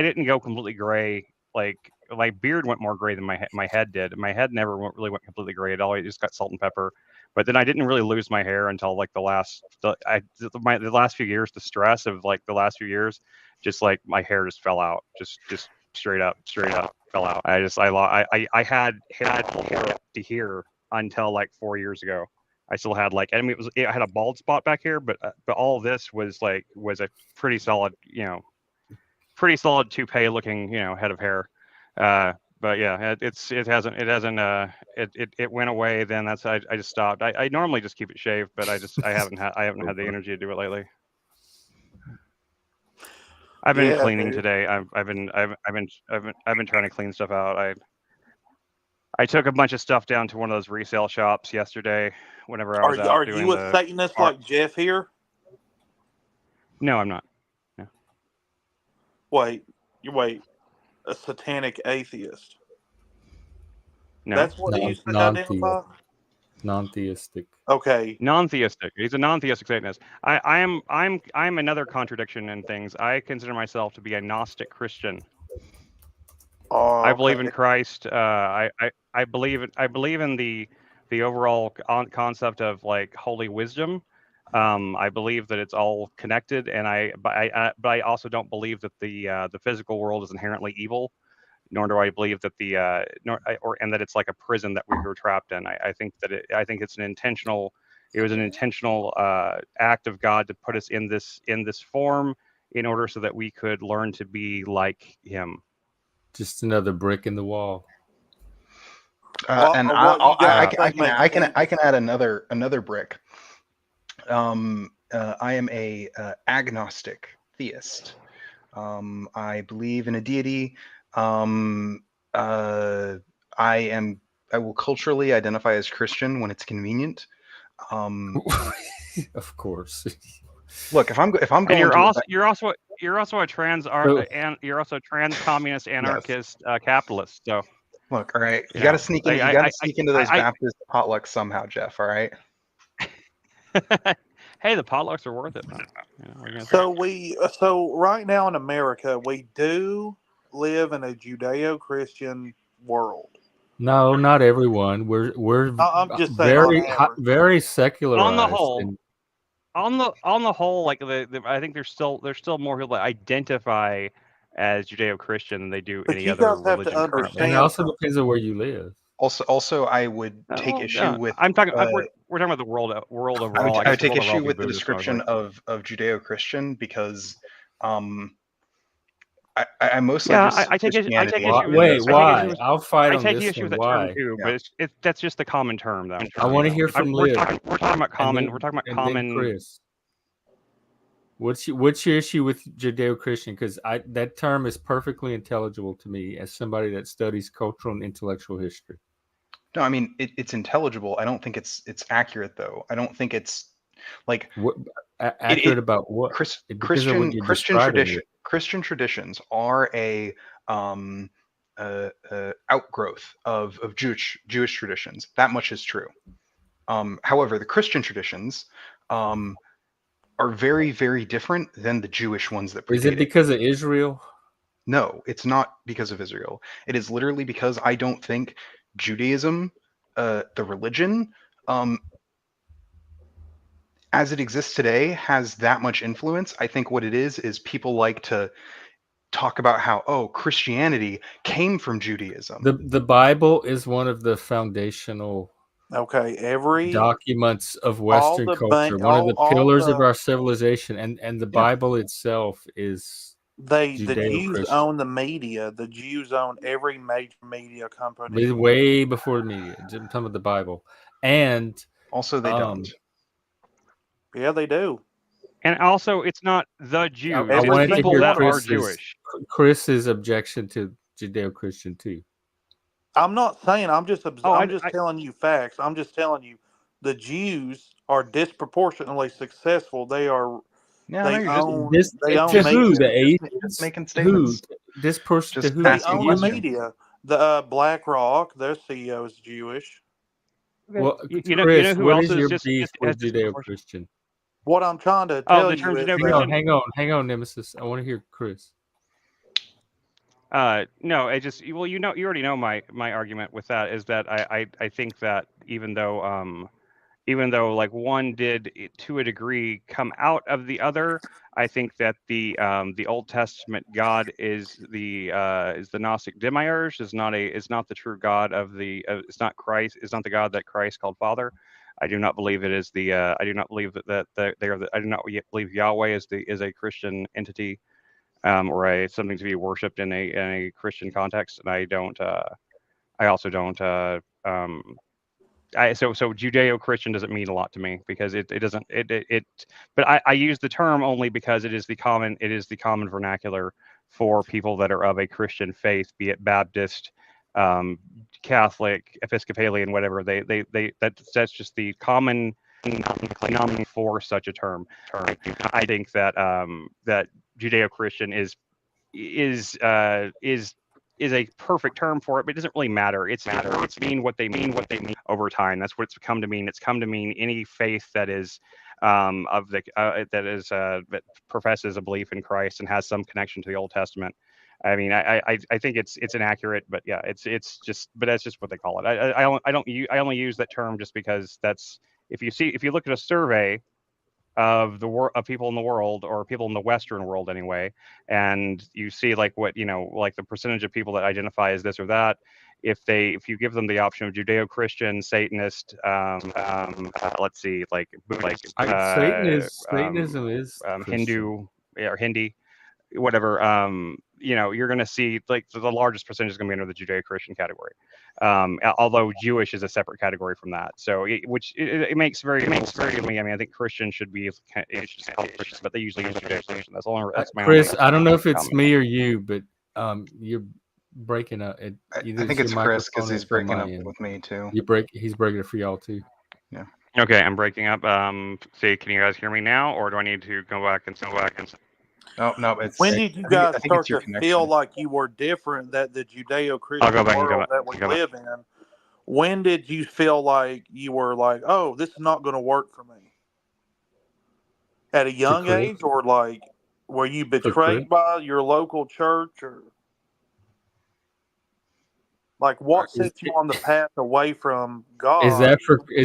Speaker 4: didn't go completely gray. Like my beard went more gray than my head did. My head never really went completely gray at all. It just got salt and pepper. But then I didn't really lose my hair until like the last few years. The stress of like the last few years, just like my hair just fell out, just straight up fell out. I had hair to here until like 4 years ago. I still had I had a bald spot back here, but all of this was a pretty solid, toupee looking, head of hair. But yeah, it went away. Then I just stopped. I normally just keep it shaved, but I haven't had the energy to do it lately. I've been cleaning today. I've been trying to clean stuff out. I took a bunch of stuff down to one of those resale shops yesterday. Whenever I was out doing
Speaker 3: Are you a Satanist like Jeff here?
Speaker 4: No, I'm not. No.
Speaker 3: Wait, a satanic atheist?
Speaker 4: No,
Speaker 3: that's what he used to identify.
Speaker 1: Non-theistic.
Speaker 3: Okay.
Speaker 4: Non-theistic. He's a non-theistic Satanist. I'm another contradiction in things. I consider myself to be a Gnostic Christian.
Speaker 3: Oh,
Speaker 4: I believe in Christ. I believe in the overall concept of like holy wisdom. I believe that it's all connected, but I also don't believe that the physical world is inherently evil, nor do I believe that and that it's like a prison that we were trapped in. I think it's it was an intentional act of God to put us in this form in order so that we could learn to be like Him.
Speaker 1: Just another brick in the wall.
Speaker 2: And I can add another brick. I am a agnostic theist. I believe in a deity. I will culturally identify as Christian when it's convenient.
Speaker 1: Of course.
Speaker 2: Look, if I'm going,
Speaker 4: and you're also a trans communist anarchist capitalist. So
Speaker 2: look, all right, you got to sneak in. You got to sneak into those Baptist potlucks somehow, Jeff. All right.
Speaker 4: Hey, the potlucks are worth it, man.
Speaker 3: So right now in America, we do live in a Judeo-Christian world.
Speaker 1: No, not everyone. We're
Speaker 3: I'm just
Speaker 1: saying very secularized.
Speaker 4: On the whole, like I think there's still more people that identify as Judeo-Christian than they do any other religion currently.
Speaker 1: And it also depends on where you live.
Speaker 2: Also, I would take issue with.
Speaker 4: I'm talking. We're talking about the world overall.
Speaker 2: I would take issue with the description of Judeo-Christian because, I mostly
Speaker 4: I take issue.
Speaker 1: Wait, why? I'll fight on this one.
Speaker 4: I take issue with that term too, but that's just the common term, though.
Speaker 1: I want to hear from Liv.
Speaker 4: We're talking about common. We're talking about common.
Speaker 1: Chris, what's your issue with Judeo-Christian? Because that term is perfectly intelligible to me as somebody that studies cultural and intellectual history.
Speaker 2: No, I mean it's intelligible. I don't think it's accurate though. I don't think it's like
Speaker 1: accurate about what?
Speaker 2: Christian traditions are a outgrowth of Jewish traditions. That much is true. However, the Christian traditions are very, very different than the Jewish ones that predated.
Speaker 1: Is it because of Israel?
Speaker 2: No, it's not because of Israel. It is literally because I don't think Judaism, the religion, as it exists today, has that much influence. I think what it is people like to talk about how Christianity came from Judaism.
Speaker 1: The Bible is one of the foundational
Speaker 3: Okay,
Speaker 1: documents of Western culture, one of the pillars of our civilization, and the Bible itself is
Speaker 3: the Jews
Speaker 1: Judeo-Christian.
Speaker 3: own the media. The Jews own every major media company.
Speaker 1: Way before the media. I'm talking about the Bible, and
Speaker 2: also they don't.
Speaker 3: Yeah, they do.
Speaker 4: And also, it's not the Jews.
Speaker 1: I wanted to hear
Speaker 4: that are Jewish.
Speaker 1: Chris's objection to Judeo-Christian too.
Speaker 3: I'm not saying. I'm just telling you facts. I'm just telling you, the Jews are disproportionately successful. They are.
Speaker 2: Yeah,
Speaker 3: They own.
Speaker 1: They own
Speaker 3: media.
Speaker 1: the agents.
Speaker 2: Just making statements.
Speaker 1: This person.
Speaker 2: Just
Speaker 3: They own the media. The BlackRock, their CEO is Jewish.
Speaker 1: Well,
Speaker 4: you
Speaker 1: Chris,
Speaker 4: know who
Speaker 1: what
Speaker 4: else
Speaker 1: is your
Speaker 4: just
Speaker 1: beef with
Speaker 4: has
Speaker 1: Judeo-Christian?
Speaker 3: What I'm trying to tell you is
Speaker 1: hang on, Nemesis. I want to hear Chris.
Speaker 4: No, I just you already know my argument with that is that I think that even though like one did to a degree come out of the other, I think that the Old Testament God is the Gnostic demiurge, is not the true God of the it's not Christ, is not the God that Christ called Father. I do not believe it is the I do not believe that they are I do not believe Yahweh is a Christian entity, or something to be worshipped in a Christian context, and I don't I also don't so Judeo-Christian doesn't mean a lot to me because it doesn't but I use the term only because it is the common vernacular for people that are of a Christian faith, be it Baptist, Catholic, Episcopalian, whatever. That's just the common nomenclature for such a term. I think that that Judeo-Christian is a perfect term for it, but it doesn't really matter. It's mean what they mean over time. That's what it's come to mean. It's come to mean any faith that is that professes a belief in Christ and has some connection to the Old Testament. I mean, I think it's inaccurate, but yeah, it's just, but that's just what they call it. I only use that term just because that's, if you look at a survey of people in the world, or people in the Western world anyway, and you see like what like the percentage of people that identify as this or that, if you give them the option of Judeo-Christian, Satanist, let's see, like Buddhist,
Speaker 1: Satanism is
Speaker 4: Hindu or Hindi, whatever, you're going to see like the largest percentage is going to be under the Judeo-Christian category, although Jewish is a separate category from that. So it makes very to me. I mean, I think Christian should be just called Christian, but they usually use Judeo-Christian. That's my
Speaker 1: Chris.
Speaker 4: only
Speaker 1: I don't know if it's me or you, but you're breaking up.
Speaker 2: I think it's Chris because he's breaking up with me too.
Speaker 1: He's breaking it for y'all too.
Speaker 2: Yeah.
Speaker 4: Okay, I'm breaking up. Can you guys hear me now, or do I need to go back and
Speaker 2: No, it's.
Speaker 3: When did you guys start to feel like you were different, that the Judeo-Christian world that we live in, when did you feel like you were like, oh, this is not going to work for me? At a young age, or like, were you betrayed by your local church, or like what set you on the path away from God?
Speaker 1: Is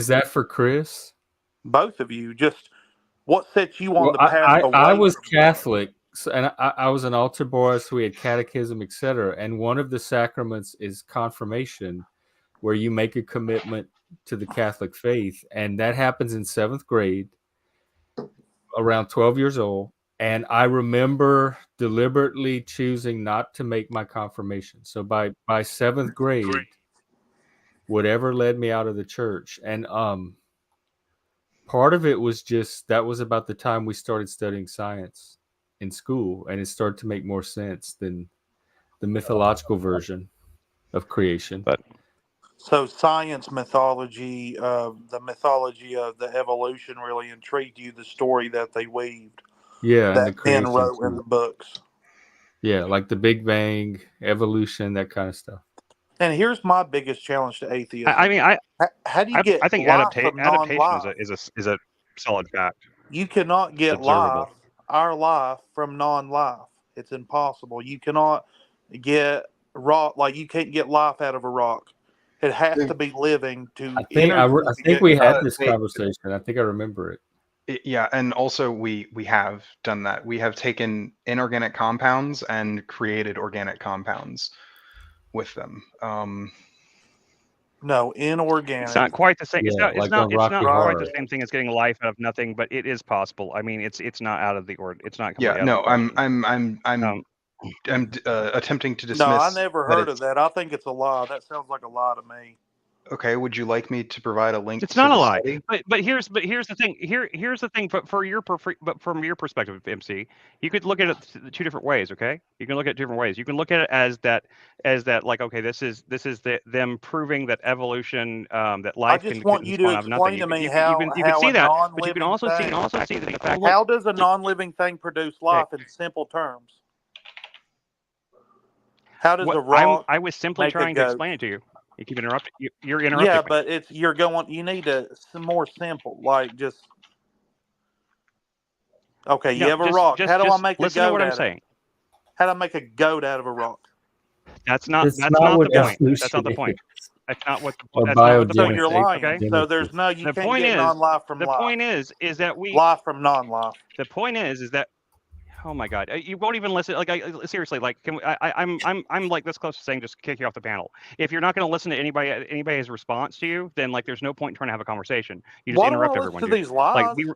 Speaker 1: that for Chris?
Speaker 3: Both of you, just what set you on the path away?
Speaker 1: I was Catholic. So, and I was an altar boy, so we had catechism, etc. And one of the sacraments is confirmation, where you make a commitment to the Catholic faith. And that happens in 7th grade, around 12 years old. And I remember deliberately choosing not to make my confirmation. So by 7th grade, whatever led me out of the church. And part of it was just, that was about the time we started studying science in school, and it started to make more sense than the mythological version of creation.
Speaker 3: So science mythology, the mythology of the evolution really intrigued you, the story that they weaved.
Speaker 1: Yeah,
Speaker 3: that Ben wrote in the books.
Speaker 1: Yeah, like the Big Bang, evolution, that kind of stuff.
Speaker 3: And here's my biggest challenge to atheism.
Speaker 4: I mean,
Speaker 3: how do you get?
Speaker 4: I think adaptation is a solid fact.
Speaker 3: You cannot get our life from non-life. It's impossible. You cannot get rock, like you can't get life out of a rock. It has to be living to
Speaker 1: I think I
Speaker 3: to
Speaker 1: think
Speaker 3: get
Speaker 1: we
Speaker 3: good.
Speaker 1: had this conversation. I think I remember it.
Speaker 2: Yeah, and also we have done that. We have taken inorganic compounds and created organic compounds with them.
Speaker 3: No, inorganic.
Speaker 4: It's not quite the same.
Speaker 1: Yeah,
Speaker 4: It's
Speaker 1: like
Speaker 4: not.
Speaker 1: on
Speaker 4: It's
Speaker 1: Rocky
Speaker 4: not quite
Speaker 1: Horror.
Speaker 4: the same thing as getting life out of nothing, but it is possible. I mean, it's not out of the order. It's not
Speaker 2: Yeah,
Speaker 4: completely out
Speaker 2: no,
Speaker 4: of the question.
Speaker 2: I'm attempting to dismiss.
Speaker 3: No, I never heard
Speaker 2: that
Speaker 3: of that. I think it's a lie. That sounds like a lie to me.
Speaker 2: Okay, would you like me to provide a link
Speaker 4: It's
Speaker 2: to
Speaker 4: not a
Speaker 2: the
Speaker 4: lie,
Speaker 2: study?
Speaker 4: but here's the thing. Here's the thing. But from your perspective, MC, you could look at it two different ways. Okay, you can look at it different ways. You can look at it as that like, okay, this is them proving that evolution, that
Speaker 3: I
Speaker 4: life
Speaker 3: just
Speaker 4: can
Speaker 3: want you to
Speaker 4: spawn out of nothing.
Speaker 3: explain to me
Speaker 4: You
Speaker 3: how
Speaker 4: can see
Speaker 3: a
Speaker 4: that, but you can
Speaker 3: non-living
Speaker 4: also see
Speaker 3: thing.
Speaker 4: the fact.
Speaker 3: How does a non-living thing produce life in simple terms? How does a rock?
Speaker 4: I was simply
Speaker 3: make a
Speaker 4: trying to
Speaker 3: goat?
Speaker 4: explain it to you. You keep interrupting. You're interrupting
Speaker 3: Yeah,
Speaker 4: me.
Speaker 3: but you're going. You need some more simple, like just. Okay, you
Speaker 4: No,
Speaker 3: have a rock. How do I make a
Speaker 4: listen to
Speaker 3: goat
Speaker 4: what I'm
Speaker 3: out of it?
Speaker 4: saying.
Speaker 3: How do I make a goat out of a rock?
Speaker 4: That's not
Speaker 1: It's
Speaker 4: the
Speaker 1: what
Speaker 4: point.
Speaker 1: evolution
Speaker 4: That's not the point.
Speaker 1: is.
Speaker 4: That's not what
Speaker 1: Or
Speaker 4: that's not what the
Speaker 3: So
Speaker 4: point
Speaker 3: you're
Speaker 4: is.
Speaker 3: lying.
Speaker 4: Okay.
Speaker 3: So there's no. You
Speaker 4: The
Speaker 3: can't
Speaker 4: point
Speaker 3: get
Speaker 4: is
Speaker 3: non-life from
Speaker 4: the
Speaker 3: life.
Speaker 4: point is that we
Speaker 3: life from non-life.
Speaker 4: the point is that oh my god, you won't even listen. Like seriously, like can we, I'm like this close to saying just kick you off the panel. If you're not going to listen to anybody's response to you, then like there's no point in trying to have a conversation. You just
Speaker 3: Why do
Speaker 4: interrupt
Speaker 3: I
Speaker 4: everyone.
Speaker 3: listen to
Speaker 4: Dude.
Speaker 3: these lies?
Speaker 4: Like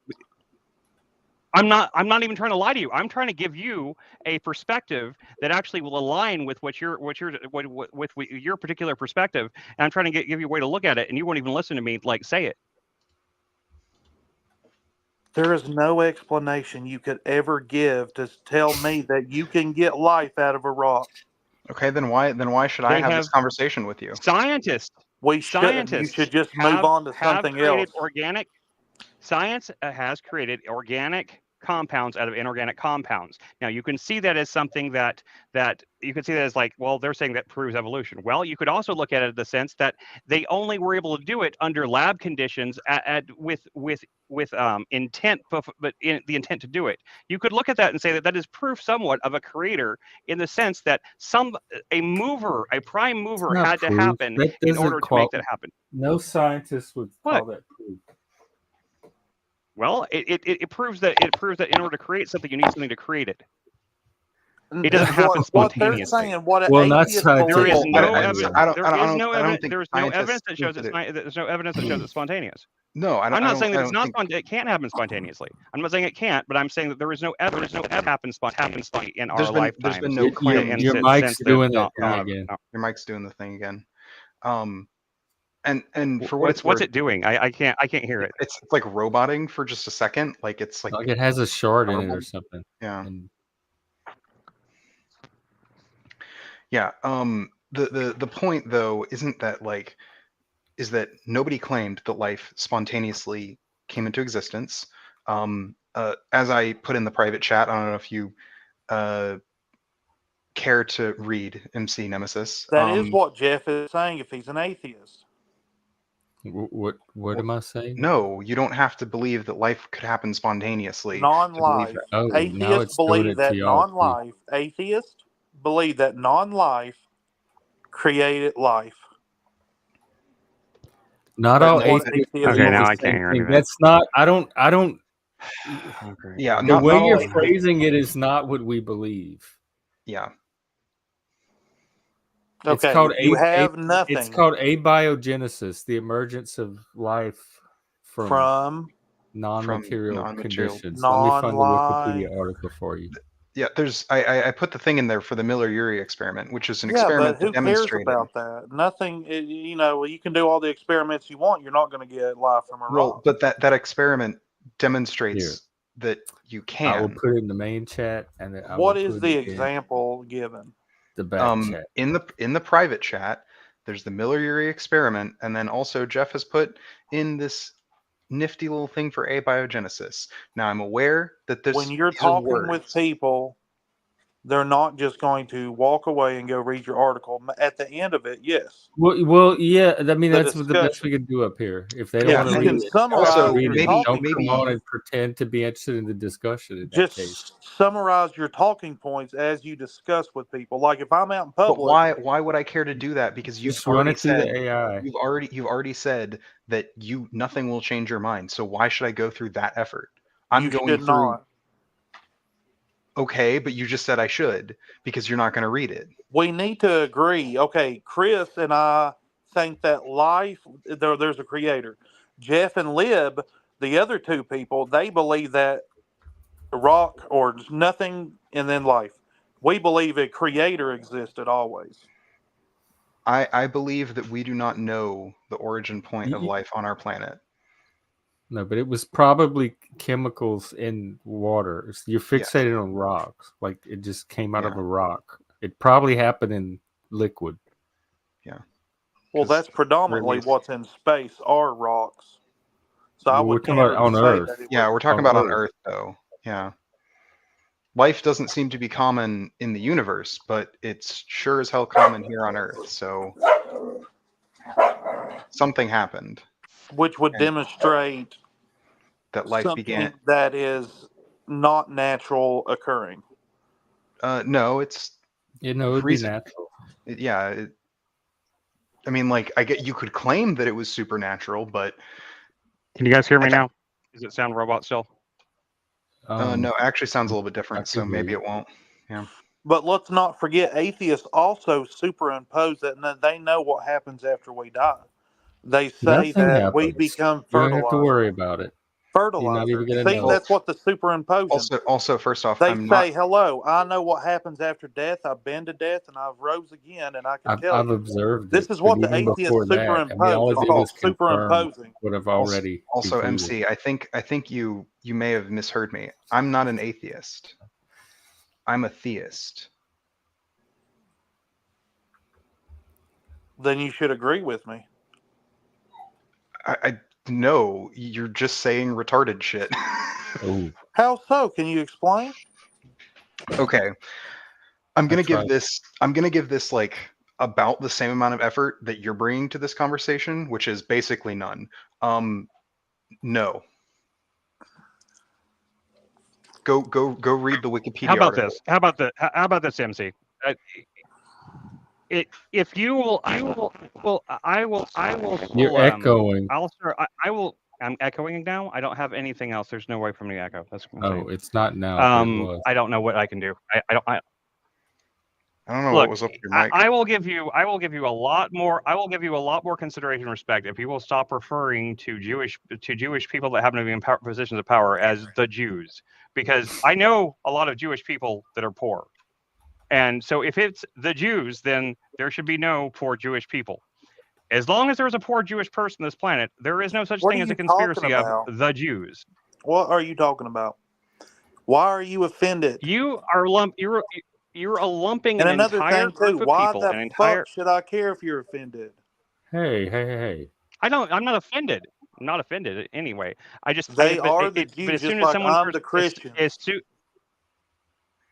Speaker 4: I'm not even trying to lie to you. I'm trying to give you a perspective that actually will align with with your particular perspective. And I'm trying to give you a way to look at it, and you won't even listen to me. Like say it.
Speaker 3: There is no explanation you could ever give to tell me that you can get life out of a rock.
Speaker 2: Okay, then why should I have this conversation with you?
Speaker 4: Scientists.
Speaker 3: We shouldn't. You should just move on to something else.
Speaker 4: Science has created organic compounds out of inorganic compounds. Now you can see that as something that you can see that as like, well, they're saying that proves evolution. Well, you could also look at it in the sense that they only were able to do it under lab conditions with intent, but in the intent to do it. You could look at that and say that that is proof somewhat of a creator in the sense that a prime mover had to happen in order to make that happen.
Speaker 1: No scientist would call that proof.
Speaker 4: Well, it proves that in order to create something, you need something to create it. It doesn't happen spontaneously. There is no evidence that shows it's spontaneous.
Speaker 2: No,
Speaker 4: I'm not saying that it's not it can't happen spontaneously. I'm not saying it can't, but I'm saying that there is no evidence that happens spontaneously in our lifetime.
Speaker 2: There's been no claim.
Speaker 1: Your mic's doing that thing again.
Speaker 2: Your mic's doing the thing again. And for
Speaker 4: what's it doing? I can't hear it.
Speaker 2: It's like roboting for just a second. Like it's like
Speaker 1: it has a shard in it or something.
Speaker 2: Yeah. Yeah. The point though isn't that is that nobody claimed that life spontaneously came into existence. As I put in the private chat, I don't know if you care to read MC Nemesis.
Speaker 3: That is what Jeff is saying if he's an atheist.
Speaker 1: What am I saying?
Speaker 2: No, you don't have to believe that life could happen spontaneously.
Speaker 3: Non-life. Atheists believe that non-life. Atheists believe that non-life created life.
Speaker 1: Not all atheists.
Speaker 4: Okay, now I can't hear anything.
Speaker 1: That's not. I don't.
Speaker 2: Yeah,
Speaker 1: the way you're phrasing it is not what we believe.
Speaker 2: Yeah.
Speaker 1: It's called nothing. It's called abiogenesis, the emergence of life from non-material conditions. Let me find the Wikipedia article for you.
Speaker 2: Yeah, I put the thing in there for the Miller-Urey experiment, which is an experiment that demonstrated.
Speaker 3: Who cares about that? Nothing. You can do all the experiments you want. You're not going to get life from a rock.
Speaker 2: But that experiment demonstrates that you can.
Speaker 1: I will put it in the main chat, and then
Speaker 3: what is the example given?
Speaker 1: The back chat.
Speaker 2: In the private chat, there's the Miller-Urey experiment, and then also Jeff has put in this nifty little thing for abiogenesis. Now I'm aware that this
Speaker 3: when you're talking with people, they're not just going to walk away and go read your article. At the end of it, yes.
Speaker 1: Well, yeah. I mean,
Speaker 3: The
Speaker 1: that's the best we
Speaker 3: discussion.
Speaker 1: can do up here. If they don't
Speaker 2: Yeah,
Speaker 1: want to
Speaker 3: You
Speaker 1: read
Speaker 3: can
Speaker 1: it,
Speaker 3: summarize
Speaker 2: Also,
Speaker 1: read
Speaker 3: your
Speaker 1: it.
Speaker 2: maybe
Speaker 3: talking
Speaker 1: Don't come
Speaker 3: points.
Speaker 1: on and pretend to be interested in the discussion in that case.
Speaker 3: Just summarize your talking points as you discuss with people. Like if I'm out in
Speaker 2: but
Speaker 3: public,
Speaker 2: why would I care to do that? Because you've
Speaker 1: Just run
Speaker 2: already
Speaker 1: it through
Speaker 2: said
Speaker 1: the AI.
Speaker 2: you've already said that nothing will change your mind. So why should I go through that effort? I'm
Speaker 3: you
Speaker 2: going
Speaker 3: should
Speaker 2: through.
Speaker 3: not.
Speaker 2: Okay, but you just said I should because you're not going to read it.
Speaker 3: We need to agree. Okay, Chris and I think that life, there's a creator. Jeff and Lib, the other two people, they believe that rock or nothing and then life. We believe a creator existed always.
Speaker 2: I believe that we do not know the origin point of
Speaker 1: Y-
Speaker 2: life on our planet.
Speaker 1: No, but it was probably chemicals in water. You're fixated on rocks, like it just came out of a rock. It probably happened in liquid.
Speaker 2: Yeah.
Speaker 3: Well, that's predominantly
Speaker 2: least-
Speaker 3: what's in space are rocks. So I
Speaker 1: Well, we're
Speaker 3: would
Speaker 1: talking
Speaker 3: never
Speaker 1: about on
Speaker 3: say
Speaker 1: Earth.
Speaker 3: that it
Speaker 2: Yeah,
Speaker 3: was.
Speaker 2: we're talking
Speaker 1: on
Speaker 2: about on
Speaker 1: Earth.
Speaker 2: Earth, though. Yeah. Life doesn't seem to be common in the universe, but it's sure as hell common here on Earth. So something happened.
Speaker 3: Which would
Speaker 2: And
Speaker 3: demonstrate
Speaker 2: that life
Speaker 3: something
Speaker 2: began.
Speaker 3: that is not natural occurring.
Speaker 2: No, it's
Speaker 1: It would be natural.
Speaker 2: I mean, like, I get you could claim that it was supernatural, but
Speaker 4: Can you guys hear me now? Does it sound robot still?
Speaker 2: no, it actually sounds a little bit different, so
Speaker 1: can hear
Speaker 2: maybe
Speaker 1: you.
Speaker 2: it won't. Yeah.
Speaker 3: But let's not forget, atheists also superimpose that, and they know what happens after we die. They say
Speaker 1: Nothing
Speaker 3: that we
Speaker 1: happens.
Speaker 3: become
Speaker 1: You don't have to
Speaker 3: fertilizer.
Speaker 1: worry about it. You're not even
Speaker 3: Fertilizer.
Speaker 1: gonna
Speaker 3: See,
Speaker 1: know.
Speaker 3: that's what the superimposition.
Speaker 2: Also, first off,
Speaker 3: They
Speaker 2: I'm
Speaker 3: say,
Speaker 2: not.
Speaker 3: "Hello, I know what happens after death. I've been to death, and I've rose again, and I can tell
Speaker 1: I've
Speaker 3: you."
Speaker 1: observed
Speaker 3: This
Speaker 1: it,
Speaker 3: is what
Speaker 1: but
Speaker 3: the
Speaker 1: even
Speaker 3: atheists
Speaker 1: before that, I mean, all
Speaker 3: superimpose.
Speaker 1: it
Speaker 3: It's
Speaker 1: did
Speaker 3: called
Speaker 1: was confirm
Speaker 3: superimposing.
Speaker 1: what I've already
Speaker 2: Also,
Speaker 1: concluded.
Speaker 2: MC, I think you may have misheard me. I'm not an atheist. I'm a theist.
Speaker 3: Then you should agree with me.
Speaker 2: I no, you're just saying retarded shit.
Speaker 1: Oh,
Speaker 3: How so? Can you explain?
Speaker 2: Okay. I'm gonna
Speaker 1: That's
Speaker 2: give
Speaker 1: right.
Speaker 2: this. I'm gonna give this like about the same amount of effort that you're bringing to this conversation, which is basically none. No. Go read the Wikipedia
Speaker 4: How about
Speaker 2: article.
Speaker 4: this? How about this, MC? If you will, I will.
Speaker 1: You're echoing.
Speaker 4: I'll start. I will. I'm echoing now. I don't have anything else. There's no way for me to echo. That's what I'm saying.
Speaker 1: Oh, it's not now. But it was.
Speaker 4: I don't know what I can do. I don't.
Speaker 2: I don't know
Speaker 4: Look,
Speaker 2: what was up with your mic.
Speaker 4: I will give you a lot more. I will give you a lot more consideration and respect if you will stop referring to Jewish people that happen to be in positions of power as the Jews, because I know a lot of Jewish people that are poor, and so if it's the Jews, then there should be no poor Jewish people. As long as there's a poor Jewish person on this planet, there is no such
Speaker 3: What
Speaker 4: thing
Speaker 3: are
Speaker 4: as
Speaker 3: you
Speaker 4: a conspiracy
Speaker 3: talking
Speaker 4: of
Speaker 3: about?
Speaker 4: the Jews.
Speaker 3: What are you talking about? Why are you offended?
Speaker 4: You are you're lumping
Speaker 3: And
Speaker 4: an
Speaker 3: another
Speaker 4: entire
Speaker 3: thing too,
Speaker 4: group of
Speaker 3: why
Speaker 4: people,
Speaker 3: the
Speaker 4: an entire.
Speaker 3: fuck should I care if you're offended?
Speaker 1: Hey.
Speaker 4: I'm not offended. I'm not offended anyway.
Speaker 3: They are the
Speaker 4: But
Speaker 3: Jews,
Speaker 4: as soon
Speaker 3: just
Speaker 4: as
Speaker 3: like
Speaker 4: someone
Speaker 3: I'm the Christian.
Speaker 4: I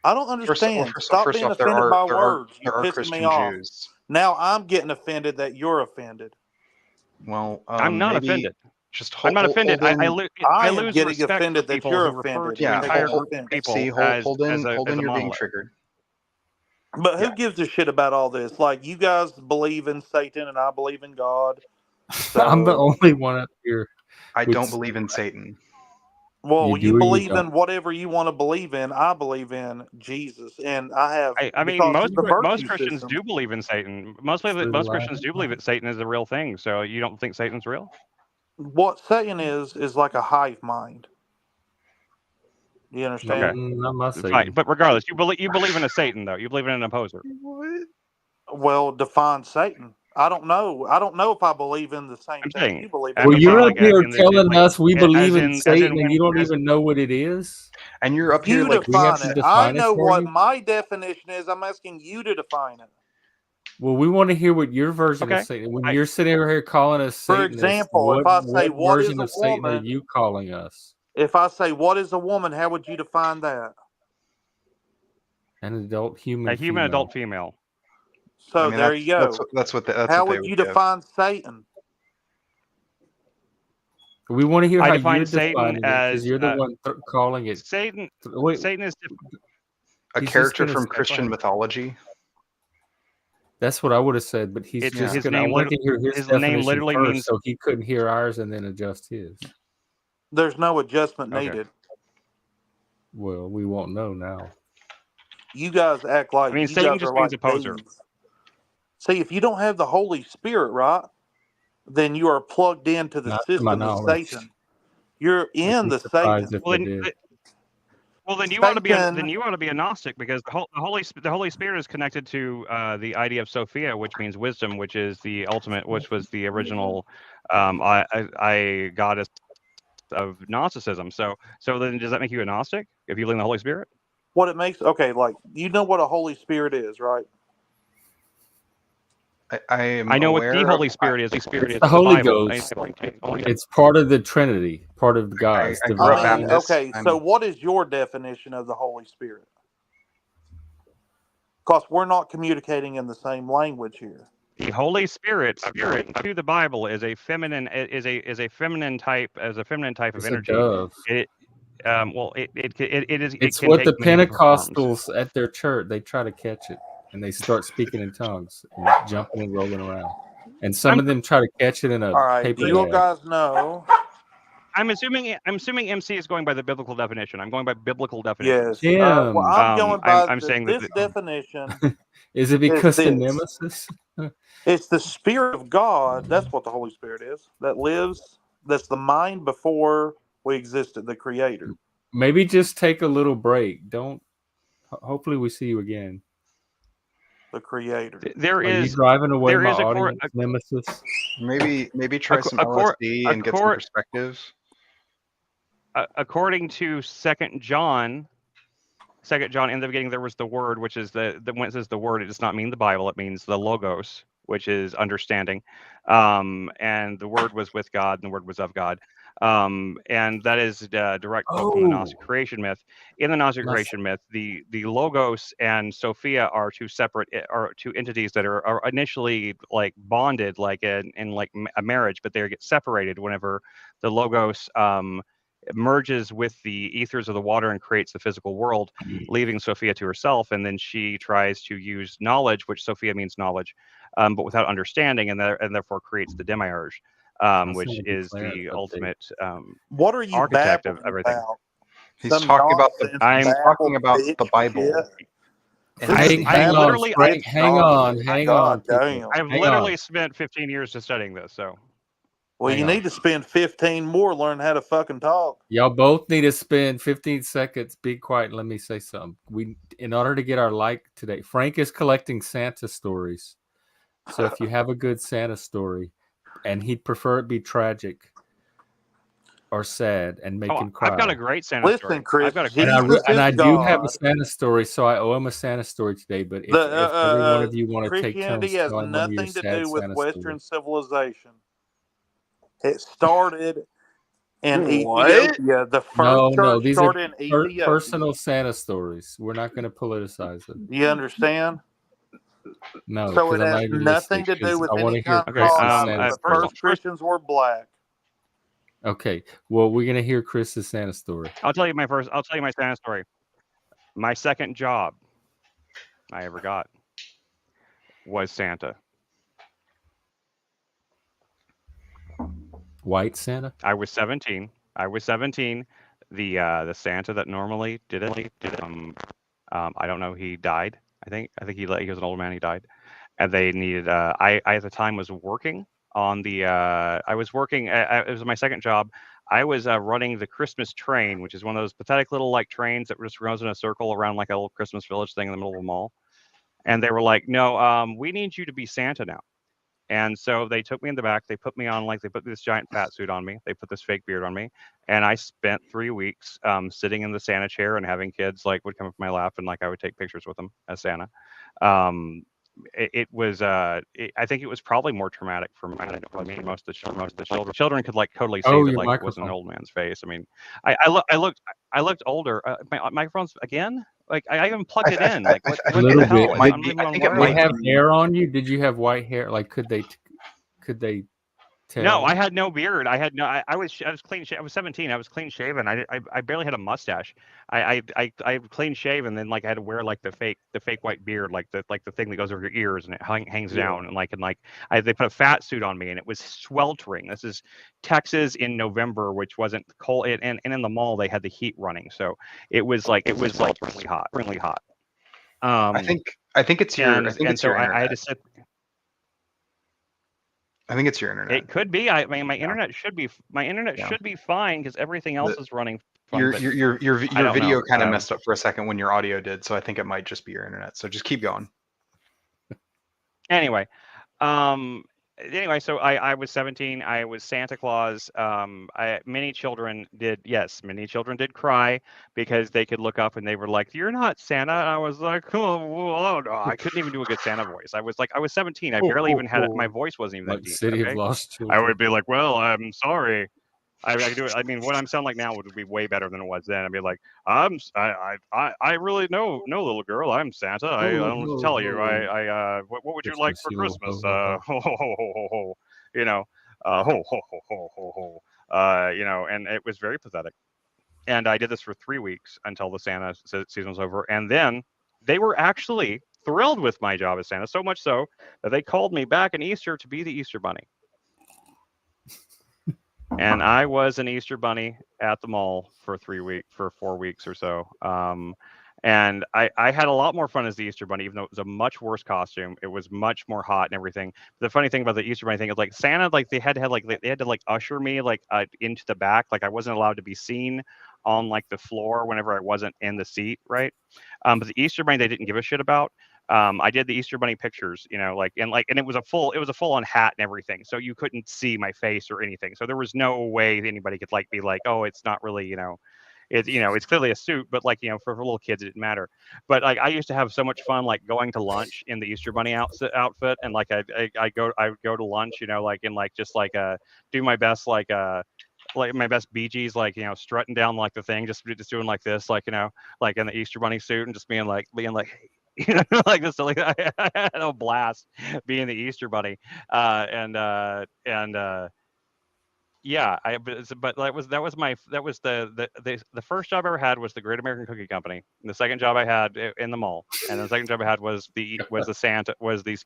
Speaker 3: I don't understand.
Speaker 2: First
Speaker 3: Stop being
Speaker 2: off,
Speaker 3: offended by words.
Speaker 2: there
Speaker 3: You're
Speaker 2: are
Speaker 3: pissing me
Speaker 2: Christian
Speaker 3: off.
Speaker 2: Jews.
Speaker 3: Now I'm getting offended that you're offended.
Speaker 2: Well,
Speaker 4: I'm not
Speaker 2: maybe
Speaker 4: offended.
Speaker 2: just
Speaker 4: I'm not offended.
Speaker 2: hold in.
Speaker 3: I
Speaker 4: I
Speaker 3: am
Speaker 4: lose
Speaker 3: getting
Speaker 4: respect for
Speaker 3: offended that
Speaker 4: people
Speaker 3: you're
Speaker 4: who refer
Speaker 3: offended.
Speaker 4: to an
Speaker 2: Yeah,
Speaker 4: entire
Speaker 3: hold,
Speaker 4: group of people
Speaker 2: see, hold in. You're being
Speaker 4: monolith.
Speaker 2: triggered.
Speaker 3: But who
Speaker 2: Yeah.
Speaker 3: gives a shit about all this? Like, you guys believe in Satan and I believe in God. So,
Speaker 1: I'm the only one up here.
Speaker 2: I don't believe in Satan.
Speaker 3: well,
Speaker 1: You
Speaker 3: you
Speaker 1: do or you
Speaker 3: believe
Speaker 1: don't.
Speaker 3: in whatever you want to believe in. I believe in Jesus, and I have.
Speaker 4: I mean,
Speaker 3: because
Speaker 4: most
Speaker 3: the virtue
Speaker 4: Christians
Speaker 3: system.
Speaker 4: do believe in Satan.
Speaker 1: It's the
Speaker 4: Most
Speaker 1: last
Speaker 4: Christians do
Speaker 1: one.
Speaker 4: believe that Satan is a real thing. So you don't think Satan's real?
Speaker 3: What Satan is like a hive mind. Do you understand?
Speaker 1: Not my Satan.
Speaker 4: Fine, but regardless, you believe in a Satan though. You believe in an opposer.
Speaker 2: What?
Speaker 3: Well, define Satan. I don't know. I don't know if I believe in the same
Speaker 4: I'm
Speaker 3: thing
Speaker 4: saying.
Speaker 3: you believe in.
Speaker 1: Well,
Speaker 4: I'm
Speaker 1: you're
Speaker 4: saying
Speaker 1: up
Speaker 4: like
Speaker 1: here
Speaker 4: in the
Speaker 1: telling
Speaker 4: like,
Speaker 1: us we believe
Speaker 4: as
Speaker 1: in
Speaker 4: in
Speaker 1: Satan, and
Speaker 4: when
Speaker 1: you don't even know what it is.
Speaker 2: And you're up here
Speaker 3: You
Speaker 2: like
Speaker 1: we have
Speaker 3: define
Speaker 1: to
Speaker 3: it. I
Speaker 1: define it
Speaker 3: know
Speaker 1: for
Speaker 3: what
Speaker 1: you.
Speaker 3: my definition is. I'm asking you to define it.
Speaker 1: Well, we want to hear what your version of
Speaker 4: Okay.
Speaker 1: Satan. When you're sitting over here calling us
Speaker 3: For
Speaker 1: Satanists,
Speaker 3: example, if I say, what is
Speaker 1: version
Speaker 3: a
Speaker 1: of Satan are
Speaker 3: woman?
Speaker 1: you calling us?
Speaker 3: If I say, what is a woman? How would you define that?
Speaker 1: An adult human.
Speaker 4: A human
Speaker 1: female.
Speaker 4: adult female.
Speaker 3: So there you go.
Speaker 2: That's what they
Speaker 3: How
Speaker 2: would
Speaker 3: would you
Speaker 2: give.
Speaker 3: define Satan?
Speaker 1: We want to hear
Speaker 4: I
Speaker 1: how
Speaker 4: define
Speaker 1: you're
Speaker 4: Satan
Speaker 1: defining it, because
Speaker 4: as
Speaker 1: you're the one calling it.
Speaker 4: Satan.
Speaker 1: Wait,
Speaker 4: Satan is
Speaker 2: a
Speaker 1: he's just
Speaker 2: character
Speaker 1: gonna
Speaker 2: from
Speaker 1: say-
Speaker 2: Christian mythology.
Speaker 1: That's what I would have said, but he's
Speaker 4: It's-
Speaker 1: just
Speaker 4: his
Speaker 1: gonna. I
Speaker 4: name
Speaker 1: wanted to hear his
Speaker 4: his name
Speaker 1: definition
Speaker 4: literally
Speaker 1: first,
Speaker 4: means-
Speaker 1: so he couldn't hear ours and then adjust his.
Speaker 3: There's no adjustment
Speaker 4: Okay.
Speaker 3: needed.
Speaker 1: Well, we won't know now.
Speaker 3: You guys act like
Speaker 4: I mean,
Speaker 3: you
Speaker 4: Satan
Speaker 3: guys
Speaker 4: just
Speaker 3: are
Speaker 4: means
Speaker 3: like
Speaker 4: opposer.
Speaker 3: babes. See, if you don't have the Holy Spirit, right, then you are plugged into the
Speaker 1: Not to my
Speaker 3: system of
Speaker 1: knowledge.
Speaker 3: Satan. You're in
Speaker 1: I'd be
Speaker 3: the
Speaker 1: surprised
Speaker 3: Satan.
Speaker 1: if
Speaker 4: Well,
Speaker 1: they
Speaker 4: then,
Speaker 1: did.
Speaker 4: you ought to be
Speaker 3: Satan-
Speaker 4: a Gnostic, because the Holy Spirit is connected to the idea of Sophia, which means wisdom, which is the ultimate, which was the original goddess of Gnosticism. So then, does that make you a Gnostic if you believe in the Holy Spirit?
Speaker 3: What it makes, okay, like, you know what a Holy Spirit is, right?
Speaker 2: I
Speaker 4: know what the
Speaker 2: aware
Speaker 4: Holy
Speaker 2: of-
Speaker 4: Spirit is. The Spirit is
Speaker 1: the Holy
Speaker 4: Bible.
Speaker 1: Ghost. It's part of the Trinity, part of God. It's
Speaker 2: I grew up
Speaker 1: divine.
Speaker 2: Baptist.
Speaker 3: Okay, so what is your definition of the Holy Spirit? Because we're not communicating in the same language here.
Speaker 4: The Holy Spirit, according to the Bible, is a feminine type of
Speaker 1: It's a
Speaker 4: energy.
Speaker 1: dove.
Speaker 4: It is.
Speaker 1: It's
Speaker 4: it can
Speaker 1: what the
Speaker 4: take many different forms.
Speaker 1: Pentecostals at their church, they try to catch it, and they start speaking in tongues and jumping and rolling around. And some of them try to catch it in a
Speaker 3: All right,
Speaker 1: paper
Speaker 3: do you
Speaker 1: bag.
Speaker 3: guys know?
Speaker 4: I'm assuming MC is going by the biblical definition. I'm going by biblical definition.
Speaker 3: Yes.
Speaker 1: Damn.
Speaker 3: Well, I'm going by
Speaker 4: I'm saying
Speaker 3: this
Speaker 4: that
Speaker 3: definition.
Speaker 1: Is it because of
Speaker 3: this.
Speaker 1: Nemesis?
Speaker 3: It's the Spirit of God. That's what the Holy Spirit is. That lives. That's the mind before we existed, the Creator.
Speaker 1: Maybe just take a little break. Don't. Hopefully, we see you again.
Speaker 3: The Creator.
Speaker 4: There
Speaker 1: Are you
Speaker 4: is
Speaker 1: driving away
Speaker 4: there
Speaker 1: my
Speaker 4: is a cor-
Speaker 1: audience, Nemesis?
Speaker 2: Maybe try some
Speaker 4: a cor-
Speaker 2: LSD
Speaker 4: a
Speaker 2: and get some
Speaker 4: cor-
Speaker 2: perspectives.
Speaker 4: according to 2 John, in the beginning there was the Word, which is when it says the Word, it does not mean the Bible. It means the Logos, which is understanding. And the Word was with God, and the Word was of God. And that is a direct quote from the Gnostic creation myth. In the Gnostic creation myth, the Logos and Sophia are two entities that are initially like bonded, like in like a marriage, but they get separated whenever the Logos merges with the ethers of the water and creates the physical world, leaving Sophia to herself. And then she tries to use knowledge, which Sophia means knowledge, but without understanding, and therefore creates the demiurge, which is the ultimate
Speaker 3: what are you
Speaker 4: architect of
Speaker 3: babbling
Speaker 4: everything.
Speaker 3: about?
Speaker 2: He's
Speaker 3: Some
Speaker 2: talking about
Speaker 3: nonsense
Speaker 4: I'm
Speaker 2: talking about the
Speaker 3: bitch
Speaker 2: Bible.
Speaker 3: shit.
Speaker 1: Hang on.
Speaker 3: God
Speaker 1: people.
Speaker 3: damn.
Speaker 4: I've
Speaker 1: Hang
Speaker 4: literally
Speaker 1: on.
Speaker 4: spent 15 years just studying this. So
Speaker 3: Well,
Speaker 1: Hang
Speaker 3: you
Speaker 1: on.
Speaker 3: need to spend 15 more learning how to fucking talk.
Speaker 1: Y'all both need to spend 15 seconds. Be quiet. And let me say something. In order to get our like today, Frank is collecting Santa stories. So if you have a good Santa story, and he'd prefer it be tragic or sad and make him cry.
Speaker 4: I've got a great Santa story.
Speaker 3: Chris,
Speaker 4: I've got a
Speaker 3: Jesus
Speaker 1: and I
Speaker 3: is
Speaker 1: do have a
Speaker 3: God.
Speaker 1: Santa story, so I owe him a Santa story today. But if every one of you want to take turns
Speaker 3: Christianity has
Speaker 1: telling one of your
Speaker 3: nothing to
Speaker 1: sad
Speaker 3: do with
Speaker 1: Santa
Speaker 3: Western
Speaker 1: stories.
Speaker 3: civilization. It started in
Speaker 2: What?
Speaker 3: Ethiopia. The first church
Speaker 1: These are
Speaker 3: started in Ethiopia.
Speaker 1: personal Santa stories. We're not going to politicize it.
Speaker 3: You understand?
Speaker 1: No,
Speaker 3: So it
Speaker 1: because I'm not
Speaker 3: has
Speaker 1: even
Speaker 3: nothing
Speaker 1: listening,
Speaker 3: to do
Speaker 1: 'cause
Speaker 3: with
Speaker 1: I want
Speaker 3: any
Speaker 1: to hear
Speaker 3: kind of
Speaker 1: Chris's
Speaker 3: God.
Speaker 1: Santa
Speaker 3: The
Speaker 1: story.
Speaker 3: first Christians were black.
Speaker 1: Okay, well, we're going to hear Chris's Santa story.
Speaker 4: I'll tell you my Santa story. My second job I ever got was Santa.
Speaker 1: White Santa?
Speaker 4: I was 17. The Santa that normally did it. I don't know. He died. I think he was an older man. He died, and they needed. I at the time was working on the. I was working. It was my second job. I was running the Christmas train, which is one of those pathetic little like trains that just runs in a circle around like a little Christmas village thing in the middle of a mall. And they were like, "No, we need you to be Santa now." And so they took me in the back. They put me on they put this giant fat suit on me. They put this fake beard on me, and I spent 3 weeks sitting in the Santa chair and having kids would come up my lap, and I would take pictures with them as Santa. It was I think it was probably more traumatic for me than most of the children. Children could totally see that it wasn't an old man's face. I mean, I looked older. My microphones again. Like I even plugged it in. Like what
Speaker 1: A little
Speaker 4: the hell?
Speaker 1: bit.
Speaker 4: I'm not even
Speaker 2: I
Speaker 4: on
Speaker 2: think it
Speaker 1: Did
Speaker 4: wireless.
Speaker 1: they
Speaker 2: might
Speaker 1: have
Speaker 2: be-
Speaker 1: hair on you? Did you have white hair? Like, could they tell?
Speaker 4: No, I had no beard. I had no. I was clean. I was 17. I was clean shaven. I barely had a mustache. I clean shaven, then like I had to wear like the fake white beard, like the thing that goes over your ears and it hangs down, and they put a fat suit on me, and it was sweltering. This is Texas in November, which wasn't cold, and in the mall they had the heat running, so it was like really hot, really hot.
Speaker 2: I think it's your. I think
Speaker 4: and
Speaker 2: it's
Speaker 4: so
Speaker 2: your internet.
Speaker 4: I had to sit.
Speaker 2: I think it's your internet.
Speaker 4: It could be. I mean, my internet should be fine because everything else is running fine.
Speaker 2: Your
Speaker 4: But
Speaker 2: your
Speaker 4: I don't
Speaker 2: video
Speaker 4: know.
Speaker 2: kind of messed up for a second when your audio did, so I think it might just be your internet. So just keep going.
Speaker 4: Anyway, so I was 17. I was Santa Claus. Many children did cry because they could look up and they were like, "You're not Santa." And I was like, "Oh no!" I couldn't even do a good Santa voice. I was 17. I barely even had my voice wasn't even
Speaker 1: Like
Speaker 4: that
Speaker 1: the
Speaker 4: deep.
Speaker 1: City
Speaker 4: Okay?
Speaker 1: of Lost
Speaker 4: I
Speaker 1: Children.
Speaker 4: would be like, "Well, I'm sorry." I could do it. I mean, what I'm sound like now would be way better than it was then. I'd be like, I really know, little girl. I'm Santa. I don't know what to tell you. What would you like for Christmas? Ho ho ho ho ho. You know, ho ho ho ho ho ho. You know, and it was very pathetic. And I did this for 3 weeks until the Santa season was over, and then they were actually thrilled with my job as Santa, so much so that they called me back in Easter to be the Easter Bunny. And I was an Easter Bunny at the mall for 4 weeks or so. And I had a lot more fun as the Easter Bunny, even though it was a much worse costume. It was much more hot and everything. The funny thing about the Easter Bunny thing is like Santa, like they had to usher me into the back. Like I wasn't allowed to be seen on like the floor whenever I wasn't in the seat, right? But the Easter Bunny they didn't give a shit about. I did the Easter Bunny pictures, you know, and it was a full on hat and everything, so you couldn't see my face or anything. So there was no way anybody could be like, oh, it's not really, it's clearly a suit, but for little kids it didn't matter. But I used to have so much fun going to lunch in the Easter Bunny outfit, and I would go to lunch, do my best my best Bee Gees, strutting down the thing, just doing like this, in the Easter Bunny suit, and just being like, like this. I had a blast being the Easter Bunny, yeah. But that was the first job I ever had was the Great American Cookie Company. And the second job I had in the mall, and the second job I had was the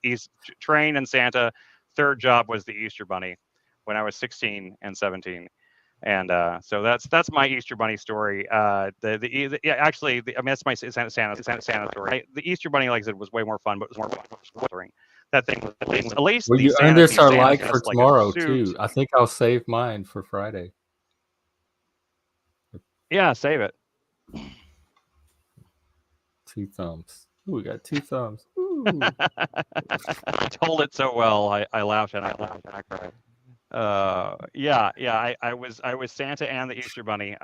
Speaker 4: East train and Santa. Third job was the Easter Bunny when I was 16 and 17. And so that's my Easter Bunny story. Actually, that's my Santa story. The Easter Bunny, like I said, was way more fun, but it was more sweltering. That thing was at least.
Speaker 1: Well,
Speaker 4: the
Speaker 1: you earned
Speaker 4: Santa,
Speaker 1: us our
Speaker 4: Santa
Speaker 1: like
Speaker 4: has,
Speaker 1: for
Speaker 4: a
Speaker 1: tomorrow
Speaker 4: suit.
Speaker 1: too. I think I'll save mine for Friday.
Speaker 4: Yeah, save it.
Speaker 1: 2 thumbs. Ooh, we got 2 thumbs.
Speaker 4: I told it so well. I laughed and I cried. I was Santa and the Easter Bunny.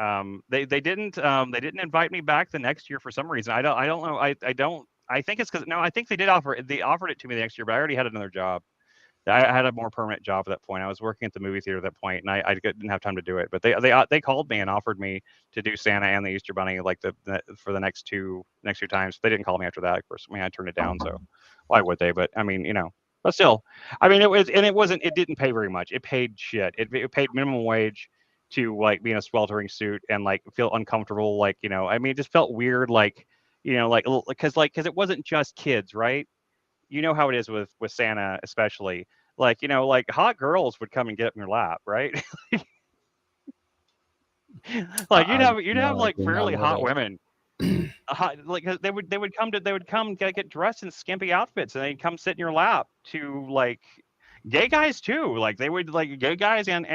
Speaker 4: They didn't invite me back the next year for some reason. I don't know. I think it's because I think they offered it to me the next year, but I already had another job. I had a more permanent job at that point. I was working at the movie theater at that point, and I didn't have time to do it. But they called me and offered me to do Santa and the Easter Bunny for the next two times. They didn't call me after that. Of course, I turned it down. So why would they? But I mean, but still, I mean, it didn't pay very much. It paid shit. It paid minimum wage to be in a sweltering suit and feel uncomfortable. I mean, it just felt weird. Because it wasn't just kids, right? You know how it is with Santa, especially hot girls would come and get up in your lap, right? You'd have fairly hot women. They would come get dressed in skimpy outfits, and they'd come sit in your lap to gay guys too. They would gay guys and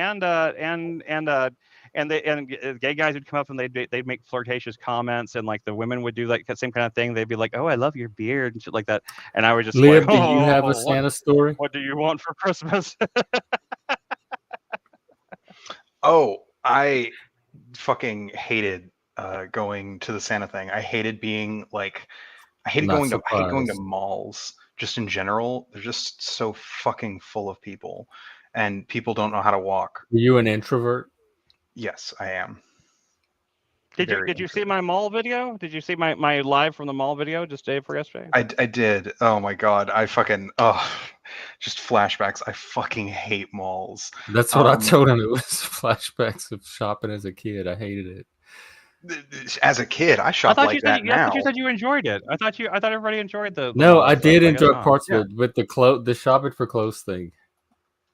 Speaker 4: gay guys would come up and they'd make flirtatious comments, and the women would do the same kind of thing. They'd be like, "Oh, I love your beard" and shit like that. And I was just
Speaker 1: Lib,
Speaker 4: like,
Speaker 1: do you have a Santa story?
Speaker 4: What do you want for Christmas?
Speaker 2: Oh, I fucking hated going to the Santa thing. I hated being I hated going to malls just in general. They're just so fucking full of people, and people don't know how to walk.
Speaker 1: Are you an introvert?
Speaker 2: Yes, I am.
Speaker 4: Did you see my mall video? Did you see my live from the mall video just day before yesterday?
Speaker 2: I did. Oh my god, I fucking just flashbacks. I fucking hate malls.
Speaker 1: That's what I told him. It was flashbacks of shopping as a kid. I hated it.
Speaker 2: As a kid, I shop like that now.
Speaker 4: I thought you said you enjoyed it. I thought everybody enjoyed the
Speaker 1: No,
Speaker 4: mall
Speaker 1: I
Speaker 4: stuff.
Speaker 1: did
Speaker 4: I guess
Speaker 1: enjoy
Speaker 4: not.
Speaker 1: parts of it, but the shopping for clothes thing.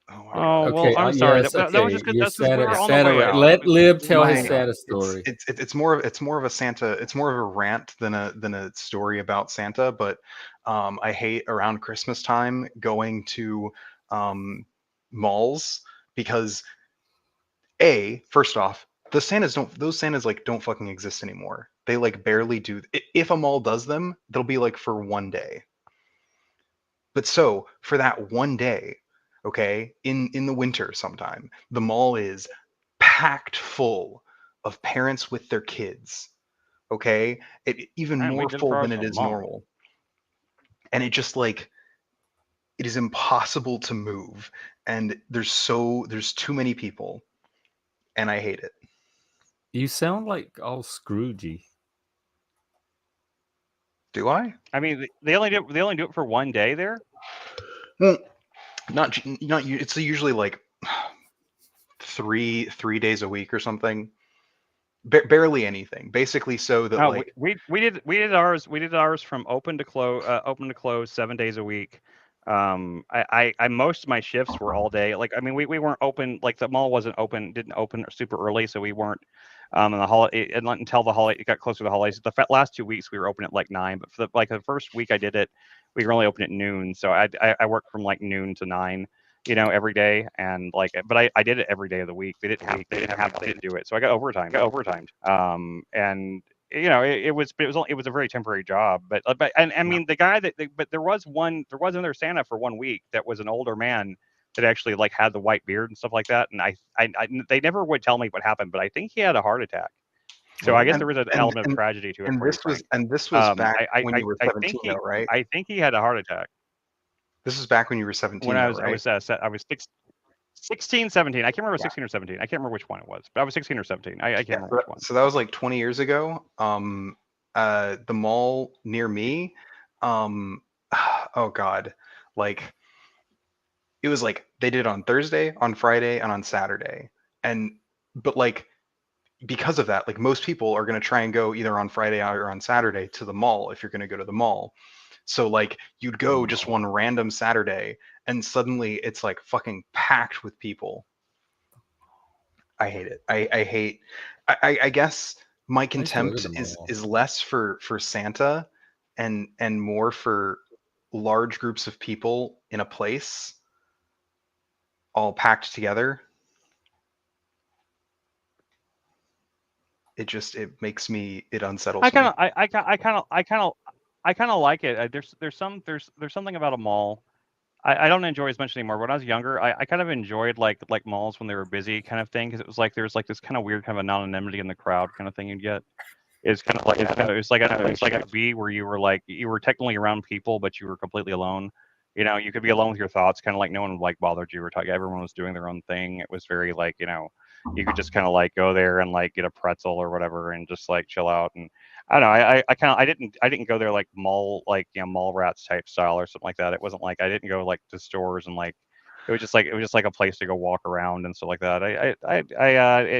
Speaker 2: Oh my
Speaker 4: Oh
Speaker 2: god.
Speaker 4: well,
Speaker 1: Okay,
Speaker 4: I'm sorry.
Speaker 1: yes,
Speaker 4: That was just
Speaker 1: You're
Speaker 4: because we were on the
Speaker 1: Santa
Speaker 4: way
Speaker 1: way.
Speaker 4: out.
Speaker 1: Let Lib tell his
Speaker 4: My-
Speaker 1: Santa story.
Speaker 2: It's more of a Santa. It's more of a rant than a story about Santa. But I hate around Christmas time going to malls because first off, those Santas like don't fucking exist anymore. They like barely do. If a mall does them, they'll be like for one day. But so for that one day, okay, in the winter sometime, the mall is packed full of parents with their kids. Okay, even
Speaker 4: Man, we
Speaker 2: more
Speaker 4: did
Speaker 2: full
Speaker 4: for
Speaker 2: than
Speaker 4: us
Speaker 2: it
Speaker 4: in
Speaker 2: is
Speaker 4: the mall.
Speaker 2: normal. And it just like it is impossible to move, and there's too many people, and I hate it.
Speaker 1: You sound like all Scroogey.
Speaker 2: Do I?
Speaker 4: I mean, they only do it for one day there.
Speaker 2: Well, not. It's usually like three days a week or something. Barely anything. Basically, so that like
Speaker 4: we did ours from open to close 7 days a week. I most of my shifts were all day. Like I mean, we weren't open. Like the mall didn't open super early, so we weren't. And the holiday until the holiday it got closer to the holidays. The last 2 weeks we were open at like 9, but for the first week I did it, we were only open at noon. So I worked from like noon to 9. Every day, and like, but I did it every day of the week. They didn't have to do it, so I got overtime. And it was a very temporary job, but and I mean the guy but there was another Santa for 1 week that was an older man that actually like had the white beard and stuff like that, and I they never would tell me what happened, but I think he had a heart attack. So I guess there was an element of tragedy to it.
Speaker 2: And this was back when you were
Speaker 4: I
Speaker 2: 17, though, right?
Speaker 4: I think he had a heart attack.
Speaker 2: This was back when you were 17,
Speaker 4: When
Speaker 2: though,
Speaker 4: I
Speaker 2: right?
Speaker 4: was 16, 17. I can't remember 16 or 17. I can't remember which one it was, but I was 16 or 17. I can't remember which one.
Speaker 2: So that was like 20 years ago. The mall near me, oh god, like it was like they did it on Thursday, on Friday, and on Saturday, but like because of that, like most people are going to try and go either on Friday or on Saturday to the mall if you're going to go to the mall. So like you'd go just one random Saturday and suddenly it's like fucking packed with people. I hate it. I guess my contempt is less for Santa and more for large groups of people in a place all packed together. It unsettles me.
Speaker 4: I kind of like it. There's something about a mall. I don't enjoy as much anymore. When I was younger, I kind of enjoyed like malls when they were busy kind of thing, because it was like there's like this kind of weird kind of anonymity in the crowd kind of thing you'd get. It's kind of like it's like a B where you were technically around people, but you were completely alone. You could be alone with your thoughts, kind of like no one like bothered you or talking. Everyone was doing their own thing. It was very like you could just kind of like go there and like get a pretzel or whatever and just like chill out. And I don't know. I kind of I didn't go there like mall mall rats type style or something like that. It wasn't like I didn't go like to stores and like it was just like a place to go walk around and stuff like that.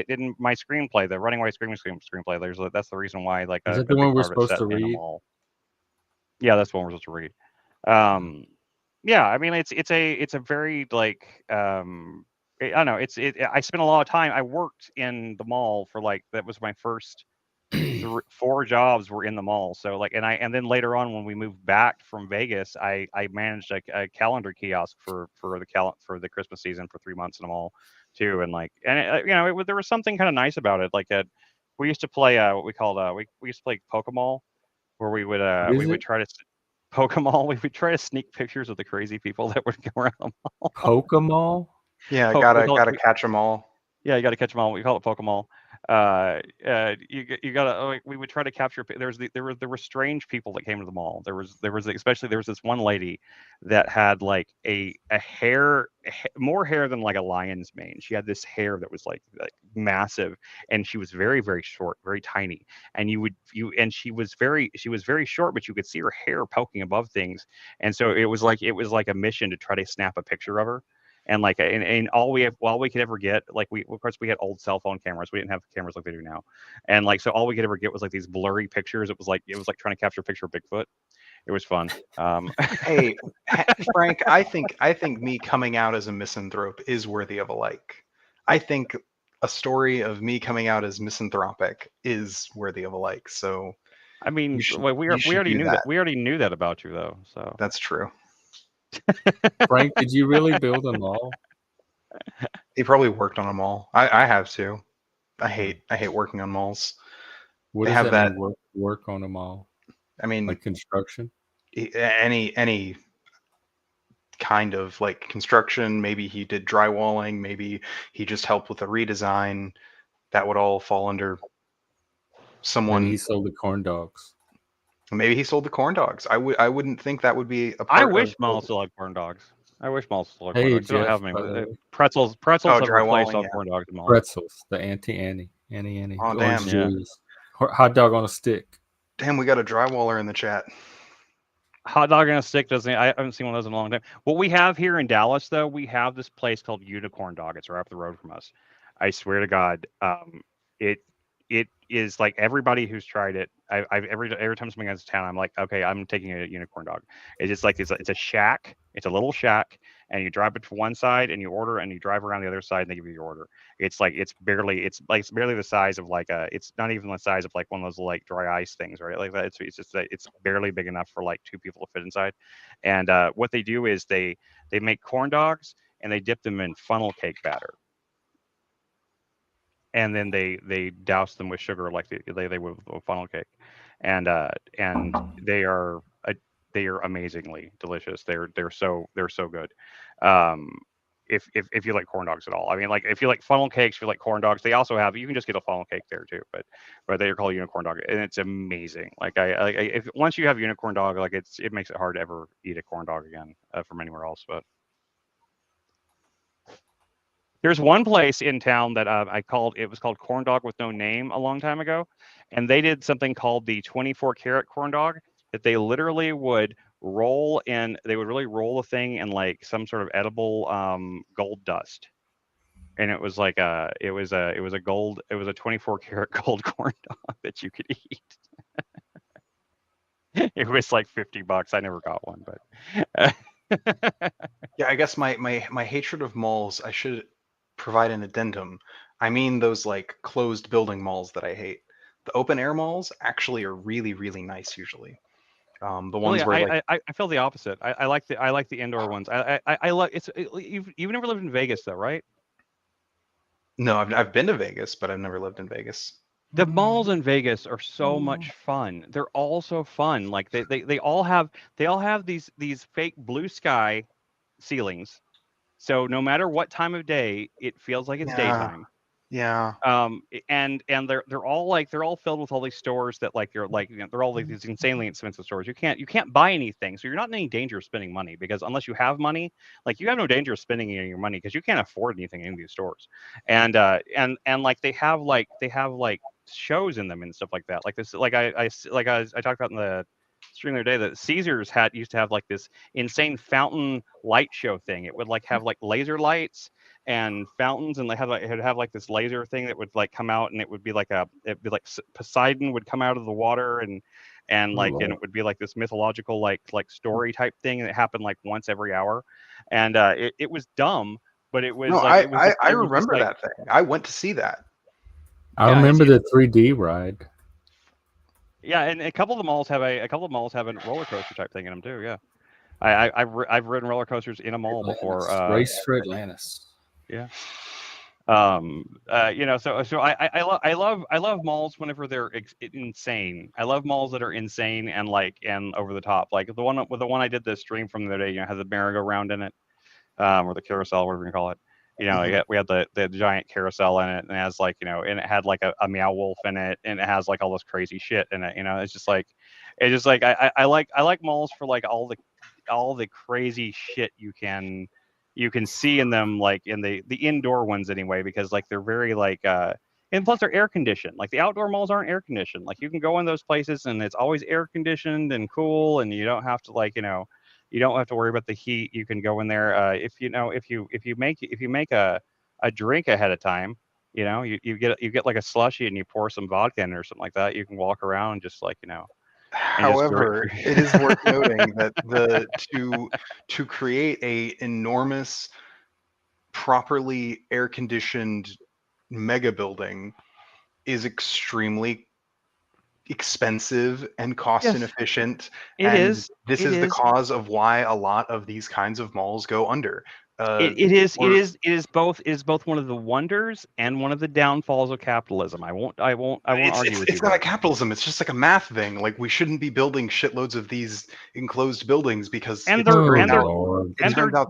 Speaker 4: In my screenplay, the Running Away screenplay, that's the reason why like
Speaker 1: Is
Speaker 4: a
Speaker 1: that the
Speaker 4: big
Speaker 1: one we're
Speaker 4: part of it's
Speaker 1: supposed
Speaker 4: set
Speaker 1: to
Speaker 4: in a
Speaker 1: read?
Speaker 4: mall. Yeah, that's the one we're supposed to read. Yeah, I mean it's a very like I don't know. I spent a lot of time. I worked in the mall for like that was my first 4 jobs were in the mall. So like, and then later on when we moved back from Vegas, I managed a calendar kiosk for the Christmas season for 3 months in the mall too. And like, and there was something kind of nice about it. Like we used to play what we called we used to play Pokemall, where we would try to Pokemall. We would try to sneak pictures of the crazy people that would go around the mall.
Speaker 1: Pokemall?
Speaker 2: Yeah, gotta catch them all.
Speaker 4: Yeah, you got to catch them all. We call it Pokemall. You gotta like, we would try to capture. There were strange people that came to the mall. There was especially there was this one lady that had like a hair more hair than like a lion's mane. She had this hair that was like massive, and she was very short, very tiny. And she was very short, but you could see her hair poking above things. And so it was like a mission to try to snap a picture of her. And like and all we could ever get, like, we of course we had old cell phone cameras, we didn't have cameras like they do now, and like so all we could ever get was like these blurry pictures. It was like trying to capture a picture of Bigfoot. It was fun.
Speaker 2: Hey, Frank, I think me coming out as a misanthrope is worthy of a like. I think a story of me coming out as misanthropic is worthy of a like. So
Speaker 4: I mean,
Speaker 2: should-
Speaker 4: well,
Speaker 2: you should
Speaker 4: already
Speaker 2: do
Speaker 4: knew
Speaker 2: that.
Speaker 4: we already knew that about you though. So
Speaker 2: That's true.
Speaker 1: Frank, did you really build a mall?
Speaker 2: He probably worked on a mall. I have too. I hate working on malls.
Speaker 1: What
Speaker 2: They
Speaker 1: does
Speaker 2: have
Speaker 1: that
Speaker 2: that.
Speaker 1: mean? Work on a mall,
Speaker 2: I mean,
Speaker 1: like construction?
Speaker 2: any kind of like construction. Maybe he did drywalling. Maybe he just helped with a redesign. That would all fall under
Speaker 1: Maybe
Speaker 2: someone.
Speaker 1: he sold the corn dogs.
Speaker 2: Maybe he sold the corn dogs. I wouldn't think that would be a
Speaker 4: I
Speaker 2: part
Speaker 4: wish
Speaker 2: of.
Speaker 4: malls still had corn dogs. I wish malls still had corn
Speaker 1: Hey,
Speaker 4: dogs. They don't
Speaker 1: Jeff,
Speaker 4: have them
Speaker 1: by the
Speaker 4: anymore.
Speaker 1: way.
Speaker 4: Pretzels
Speaker 2: Oh,
Speaker 4: have replaced
Speaker 2: drywalling,
Speaker 4: all
Speaker 2: yeah.
Speaker 4: corn dogs in malls.
Speaker 1: Pretzels, the Annie.
Speaker 2: Oh,
Speaker 1: Orange
Speaker 2: damn.
Speaker 4: Yeah.
Speaker 1: juice. Hot dog on a stick.
Speaker 2: Damn, we got a drywaller in the chat.
Speaker 4: Hot dog on a stick doesn't. I haven't seen one of those in a long time. What we have here in Dallas, though, we have this place called Unicorn Dog. It's right up the road from us. I swear to God, it it is like everybody who's tried it. I've every time something comes to town, I'm like, okay, I'm taking a unicorn dog. It's just like it's a shack. It's a little shack, and you drive it to one side, and you order, and you drive around the other side, and they give you your order. It's barely the size of like a. It's not even the size of like one of those like dry ice things, right? Like that. It's just that it's barely big enough for like two people to fit inside. And what they do is they make corn dogs and they dip them in funnel cake batter, and then they douse them with sugar like they would with funnel cake, and they are they are amazingly delicious. They're so good. Um, if you like corn dogs at all, I mean, like if you like funnel cakes, if you like corn dogs, they also have. You can just get a funnel cake there too, but they are called unicorn dog, and it's amazing. Like if once you have unicorn dog, like it makes it hard to ever eat a corn dog again from anywhere else, but. There's one place in town that it was called Corn Dog with No Name a long time ago, and they did something called the 24 karat corn dog that they literally would roll in. They would really roll the thing in like some sort of edible gold dust, and it was like it was a 24 karat gold corn dog that you could eat. It was like $50. I never got one, but.
Speaker 2: Yeah, I guess my hatred of malls. I should provide an addendum. I mean those like closed building malls that I hate. The open air malls actually are really nice usually. The ones where like
Speaker 4: I feel the opposite. I like the indoor ones. I like you've never lived in Vegas though, right?
Speaker 2: no, I've been to Vegas, but I've never lived in Vegas.
Speaker 4: The malls in Vegas are so much fun. They're all so fun. Like they all have these fake blue sky ceilings. So no matter what time of day, it feels like it's daytime.
Speaker 2: Yeah.
Speaker 4: And they're all filled with all these stores that like you're like they're all like these insanely expensive stores. You can't buy anything, so you're not in any danger of spending money because unless you have money, like you have no danger of spending any of your money because you can't afford anything in these stores. And like they have like shows in them and stuff like that. Like this, like I talked about in the stream the other day that Caesars used to have like this insane fountain light show thing. It would like have like laser lights and fountains, and it would have like this laser thing that would like come out, and it would be like Poseidon would come out of the water, and it would be like this mythological like story type thing that happened like once every hour, and it was dumb, but it was
Speaker 2: No,
Speaker 4: like
Speaker 2: I remember that thing. I went to see that.
Speaker 1: I remember the 3D ride.
Speaker 4: Yeah, and a couple of malls have a roller coaster type thing in them too. Yeah, I've ridden roller coasters in a mall before.
Speaker 1: Race for Atlantis.
Speaker 4: Yeah. So I love malls whenever they're insane. I love malls that are insane and over the top. Like the one I did the stream from the other day, has a merry-go-round in it, or the carousel, whatever you call it. You know,
Speaker 2: Mhm.
Speaker 4: we had the giant carousel in it, and it has like, you know, and it had like a meow wolf in it, and it has like all this crazy shit in it. You know, it's just like I like malls for like all the crazy shit you can see in them, like in the indoor ones anyway, because like they're very like and plus they're air conditioned. Like the outdoor malls aren't air conditioned. Like you can go in those places and it's always air conditioned and cool, and you don't have to like, you know, you don't have to worry about the heat. You can go in there if you know if you make a drink ahead of time. You know, you get like a slushy and you pour some vodka in it or something like that. You can walk around just like, you know, and just drink.
Speaker 2: However, it is worth noting that the to create a enormous, properly air conditioned mega building is extremely expensive and cost
Speaker 4: Yes,
Speaker 2: inefficient,
Speaker 4: it
Speaker 2: and
Speaker 4: is.
Speaker 2: this
Speaker 4: It
Speaker 2: is the
Speaker 4: is.
Speaker 2: cause of why a lot of these kinds of malls go under. Uh, or
Speaker 4: It is both one of the wonders and one of the downfalls of capitalism. I won't argue with you
Speaker 2: it's not a
Speaker 4: there.
Speaker 2: capitalism. It's just like a math thing. Like we shouldn't be building shitloads of these enclosed buildings because
Speaker 4: And
Speaker 2: it
Speaker 1: Oh
Speaker 2: turns out
Speaker 1: Lord.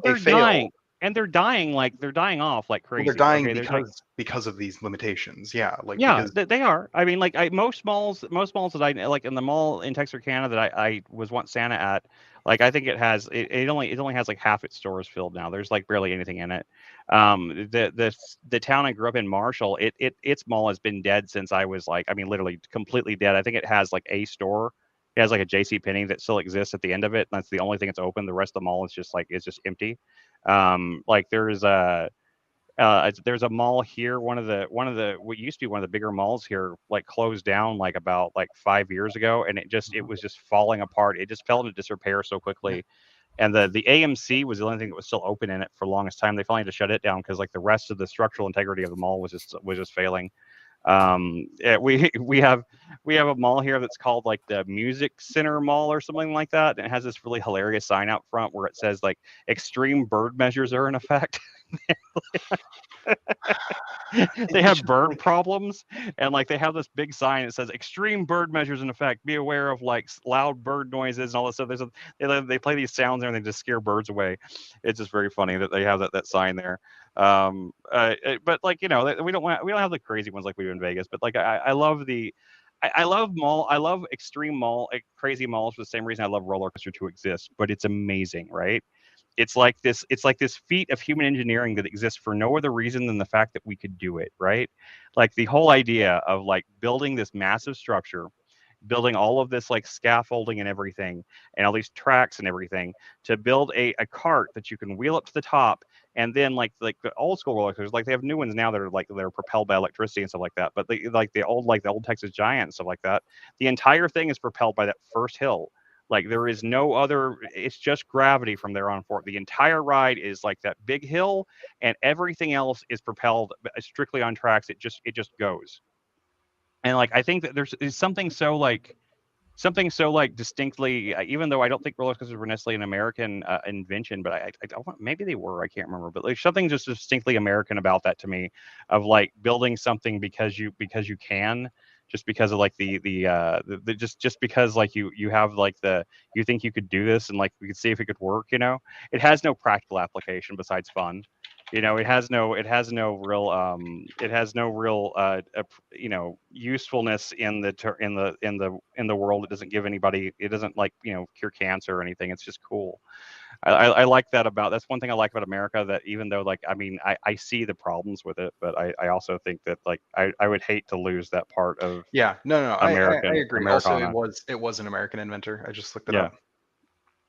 Speaker 2: they
Speaker 4: they're
Speaker 2: fail.
Speaker 4: dying. And they're dying like they're dying off like
Speaker 2: Well, they're
Speaker 4: crazy.
Speaker 2: dying
Speaker 4: Okay, there's like
Speaker 2: because of these limitations. Yeah, like
Speaker 4: yeah,
Speaker 2: because
Speaker 4: they are. I mean, like most malls that I like in the mall in Texarkana that I was once Santa at, like I think it only has like half its stores filled now. There's like barely anything in it. The town I grew up in, Marshall, its mall has been dead since I was like, I mean, literally completely dead. I think it has like a store. It has like a J.C. Penney that still exists at the end of it. And that's the only thing that's open. The rest of the mall is just like it's just empty. Like there's a mall here. One of the what used to be one of the bigger malls here, like closed down like about like 5 years ago, and it was just falling apart. It just fell into disrepair so quickly. And the AMC was the only thing that was still open in it for the longest time. They finally had to shut it down because like the rest of the structural integrity of the mall was just failing. We have a mall here that's called like the Music Center Mall or something like that, and it has this really hilarious sign out front where it says like extreme bird measures are in effect. They
Speaker 2: it's
Speaker 4: have
Speaker 2: just
Speaker 4: bird
Speaker 2: like
Speaker 4: problems, and like they have this big sign that says extreme bird measures in effect, be aware of like loud bird noises and all this stuff. They play these sounds there and they just scare birds away. It's just very funny that they have that sign there. But like, you know, we don't have the crazy ones like we do in Vegas, but like I love I love I love extreme mall, like, crazy malls for the same reason I love roller coaster to exist, but it's amazing, right? It's like this feat of human engineering that exists for no other reason than the fact that we could do it, right? Like the whole idea of like building this massive structure, building all of this like scaffolding and everything, and all these tracks and everything to build a cart that you can wheel up to the top, and then like the old school roller coasters, like they have new ones now that are like they're propelled by electricity and stuff like that, but the old Texas Giant and stuff like that, the entire thing is propelled by that first hill. Like there is no other, it's just gravity from there on forth. The entire ride is like that big hill, and everything else is propelled strictly on tracks. It just goes. And like I think that there's is something so like distinctly, even though I don't think roller coasters were necessarily an American invention, but I don't maybe they were, I can't remember, but like something just distinctly American about that to me, of like building something because you can, just because of like the just because like you have like the you think you could do this and like we could see if it could work, you know. It has no practical application besides fun. You know, it has no real you know, usefulness in in the world. It doesn't give anybody, it doesn't like, you know, cure cancer or anything. It's just cool. I like that about, that's one thing I like about America, that even though like I mean I see the problems with it, but I also think that like I would hate to lose that part of
Speaker 2: yeah, no, I
Speaker 4: American
Speaker 2: agree. Also,
Speaker 4: Americana.
Speaker 2: it was an American inventor. I just looked it
Speaker 4: Yeah,
Speaker 2: up.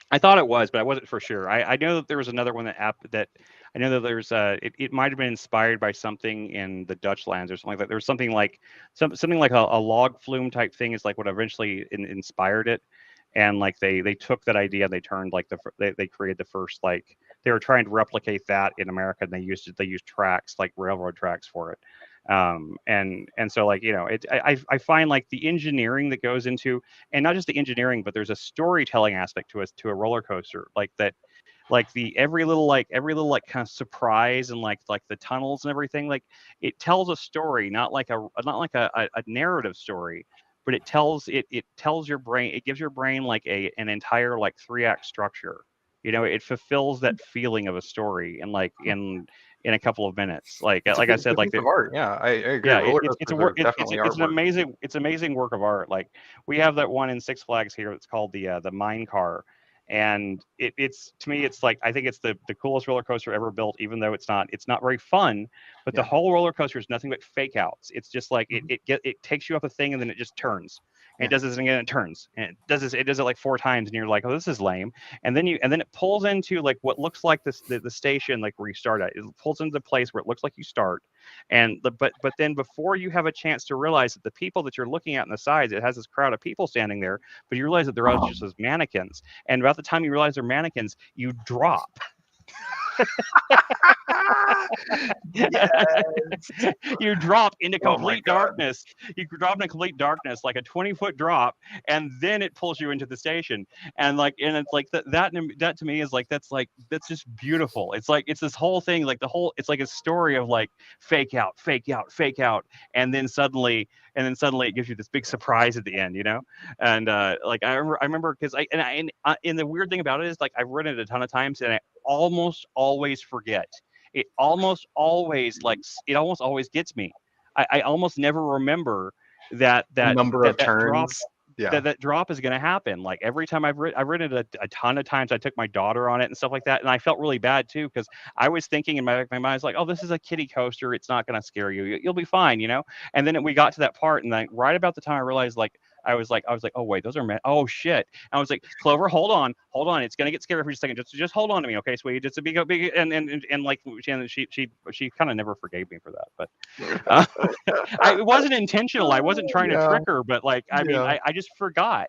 Speaker 4: I thought it was, but I wasn't for sure. I know that there was another one that I know that there's it might have been inspired by something in the Dutch lands or something like that. There was something like something like a log flume type thing is like what eventually inspired it, and like they took that idea and they turned like they created the first, like they were trying to replicate that in America, and they used tracks like railroad tracks for it. And so like, you know, I find like the engineering that goes into, and not just the engineering, but there's a storytelling aspect to a roller coaster, like that, like the every little like kind of surprise, and like the tunnels and everything, like it tells a story, not like a narrative story, but it tells your brain, it gives your brain like an entire like 3 act structure. You know, it fulfills that feeling of a story, and like in a couple of minutes. Like
Speaker 2: It's
Speaker 4: I said,
Speaker 2: a
Speaker 4: like
Speaker 2: piece of art. Yeah, I agree.
Speaker 4: yeah,
Speaker 2: Roller
Speaker 4: it's a
Speaker 2: coasters
Speaker 4: work.
Speaker 2: are definitely
Speaker 4: It's an
Speaker 2: artwork.
Speaker 4: amazing work of art. Like we have that one in Six Flags here. It's called the Mine Car, and it's to me, it's like I think it's the coolest roller coaster ever built. Even though it's not very fun, but the
Speaker 2: Yeah.
Speaker 4: whole roller coaster is nothing but fake outs. It's just like
Speaker 2: Mhm.
Speaker 4: it takes you up a thing and then it just turns. And
Speaker 2: Yeah.
Speaker 4: it does this again, and it turns, and it does it like 4 times, and you're like, oh, this is lame. And then it pulls into like what looks like the station like where you start at. It pulls into the place where it looks like you start, and but then before you have a chance to realize that the people that you're looking at on the sides, it has this crowd of people standing there, but you realize that they're all just as mannequins. And about the time you realize they're mannequins, you drop.
Speaker 2: Yes.
Speaker 4: You drop into
Speaker 2: Oh my
Speaker 4: complete
Speaker 2: god.
Speaker 4: darkness. You drop into complete darkness, like a 20-foot drop, and then it pulls you into the station. And it's like that to me is like that's just beautiful. It's like it's this whole thing, like it's like a story of like fake out, fake out, fake out, and then suddenly it gives you this big surprise at the end, you know. And like I remember because and the weird thing about it is like I've read it a ton of times, and I almost always forget. It almost always gets me. I almost never remember that
Speaker 2: The
Speaker 4: that
Speaker 2: number
Speaker 4: that
Speaker 2: of
Speaker 4: that drop
Speaker 2: turns. Yeah.
Speaker 4: that drop is going to happen. Like every time I've written it a ton of times. I took my daughter on it and stuff like that, and I felt really bad too because I was thinking in my mind, I was like, oh, this is a kiddie coaster. It's not going to scare you. You'll be fine, you know. And then we got to that part, and then right about the time I realized, like, I was like, oh wait, those are men. Oh shit! And I was like, Clover, hold on. It's gonna get scary for just a second. Just hold on to me, okay, sweetie. Just a big and like she kind of never forgave me for that, but uh, it wasn't intentional. I wasn't trying to
Speaker 2: Yeah.
Speaker 4: trick her, but like, I mean,
Speaker 2: Yeah.
Speaker 4: I just forgot.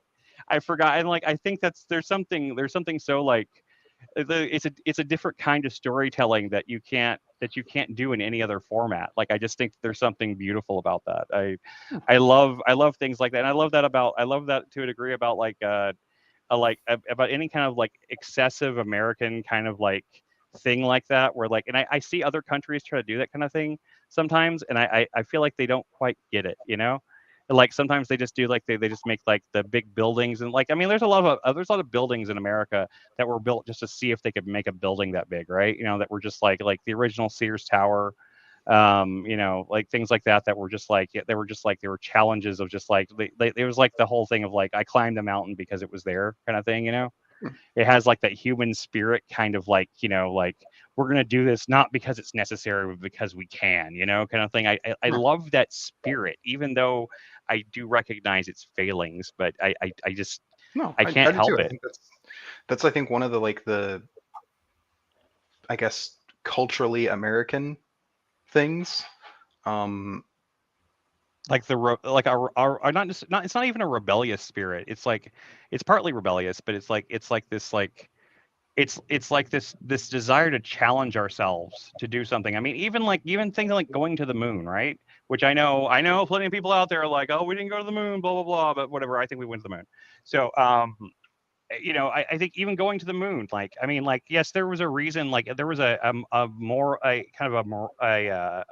Speaker 4: I forgot, and like, I think there's something so like it's a different kind of storytelling that you can't do in any other format. Like I just think there's something beautiful about that. I love things like that. And I love that to a degree about about any kind of like excessive American kind of like thing like that where like and I see other countries try to do that kind of thing sometimes and I feel like they don't quite get it, you know? Like sometimes they just do like they just make like the big buildings and like I mean there's a lot of buildings in America that were built just to see if they could make a building that big, right? You know, that were just like the original Sears Tower, you know, like things like that were just like they were challenges of just like it was like the whole thing of like I climbed the mountain because it was there kind of thing, you know. It has like that human spirit kind of like, you know, like we're gonna do this not because it's necessary but because we can, you know, kind of thing. I
Speaker 2: Yeah.
Speaker 4: love that spirit even though I do recognize its failings, but I just
Speaker 2: No,
Speaker 4: I
Speaker 2: I
Speaker 4: can't
Speaker 2: do too.
Speaker 4: help
Speaker 2: I
Speaker 4: it.
Speaker 2: think that's I think one of the like the I guess culturally American things. Um
Speaker 4: Like like our not just not it's not even a rebellious spirit. It's like it's partly rebellious, but it's like this like it's like this desire to challenge ourselves to do something. I mean, even things like going to the moon, right? Which I know plenty of people out there are like, oh, we didn't go to the moon, blah blah blah, but whatever. I think we went to the moon. So you know, I think even going to the moon, like, I mean, like, yes, there was a reason, like, there was a more, a kind of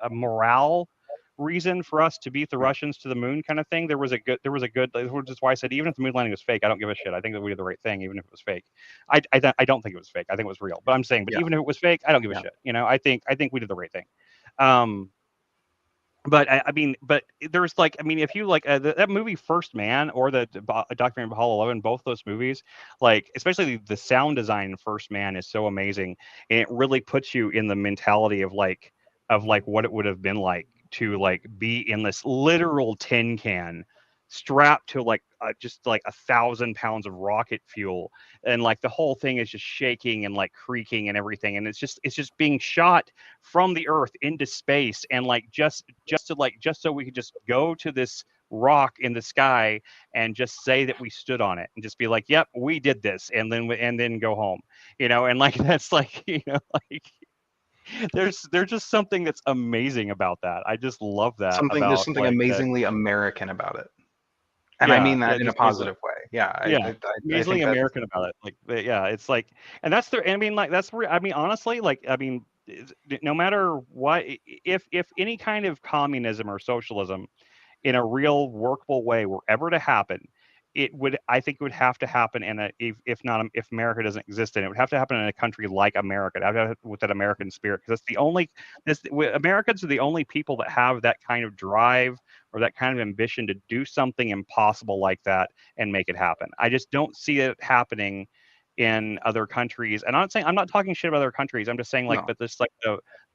Speaker 4: a morale reason for us to beat the
Speaker 2: yeah.
Speaker 4: Russians to the moon kind of thing. There was a good, which is why I said, even if the moon landing was fake, I don't give a shit. I think that we did the right thing, even if it was fake. I don't think it was fake. I think it was real, but I'm saying, but
Speaker 2: Yeah.
Speaker 4: even if it was fake, I don't give a
Speaker 2: Yeah.
Speaker 4: shit. You know, I think we did the right thing. Um, but I mean, but there's like, I mean, if you like that movie First Man or the documentary Apollo 11, both those movies, like especially the sound design in First Man is so amazing, and it really puts you in the mentality of like what it would have been like to like be in this literal tin can strapped to like just like 1,000 pounds of rocket fuel, and like the whole thing is just shaking and like creaking and everything, and it's just being shot from the earth into space, and like just so we could just go to this rock in the sky and just say that we stood on it and just be like, yep, we did this, and then go home, you know. And like that's like, you know, like there's just something that's amazing about that. I just love that
Speaker 2: There's
Speaker 4: about
Speaker 2: something
Speaker 4: like that.
Speaker 2: amazingly American about it. And I
Speaker 4: Yeah,
Speaker 2: mean
Speaker 4: yeah,
Speaker 2: that in a
Speaker 4: just there's like,
Speaker 2: positive way. Yeah,
Speaker 4: yeah,
Speaker 2: I
Speaker 4: amazingly
Speaker 2: think that's
Speaker 4: American about it. Like, yeah, it's like, and that's the. I mean, like, I mean, honestly, like, I mean, no matter what, if any kind of communism or socialism in a real workable way were ever to happen, I think it would have to happen if America doesn't exist, then it would have to happen in a country like America. It would have to happen with that American spirit, because Americans are the only people that have that kind of drive or that kind of ambition to do something impossible like that and make it happen. I just don't see it happening in other countries. And I'm not talking shit about other countries. I'm just saying like,
Speaker 2: No.
Speaker 4: but this like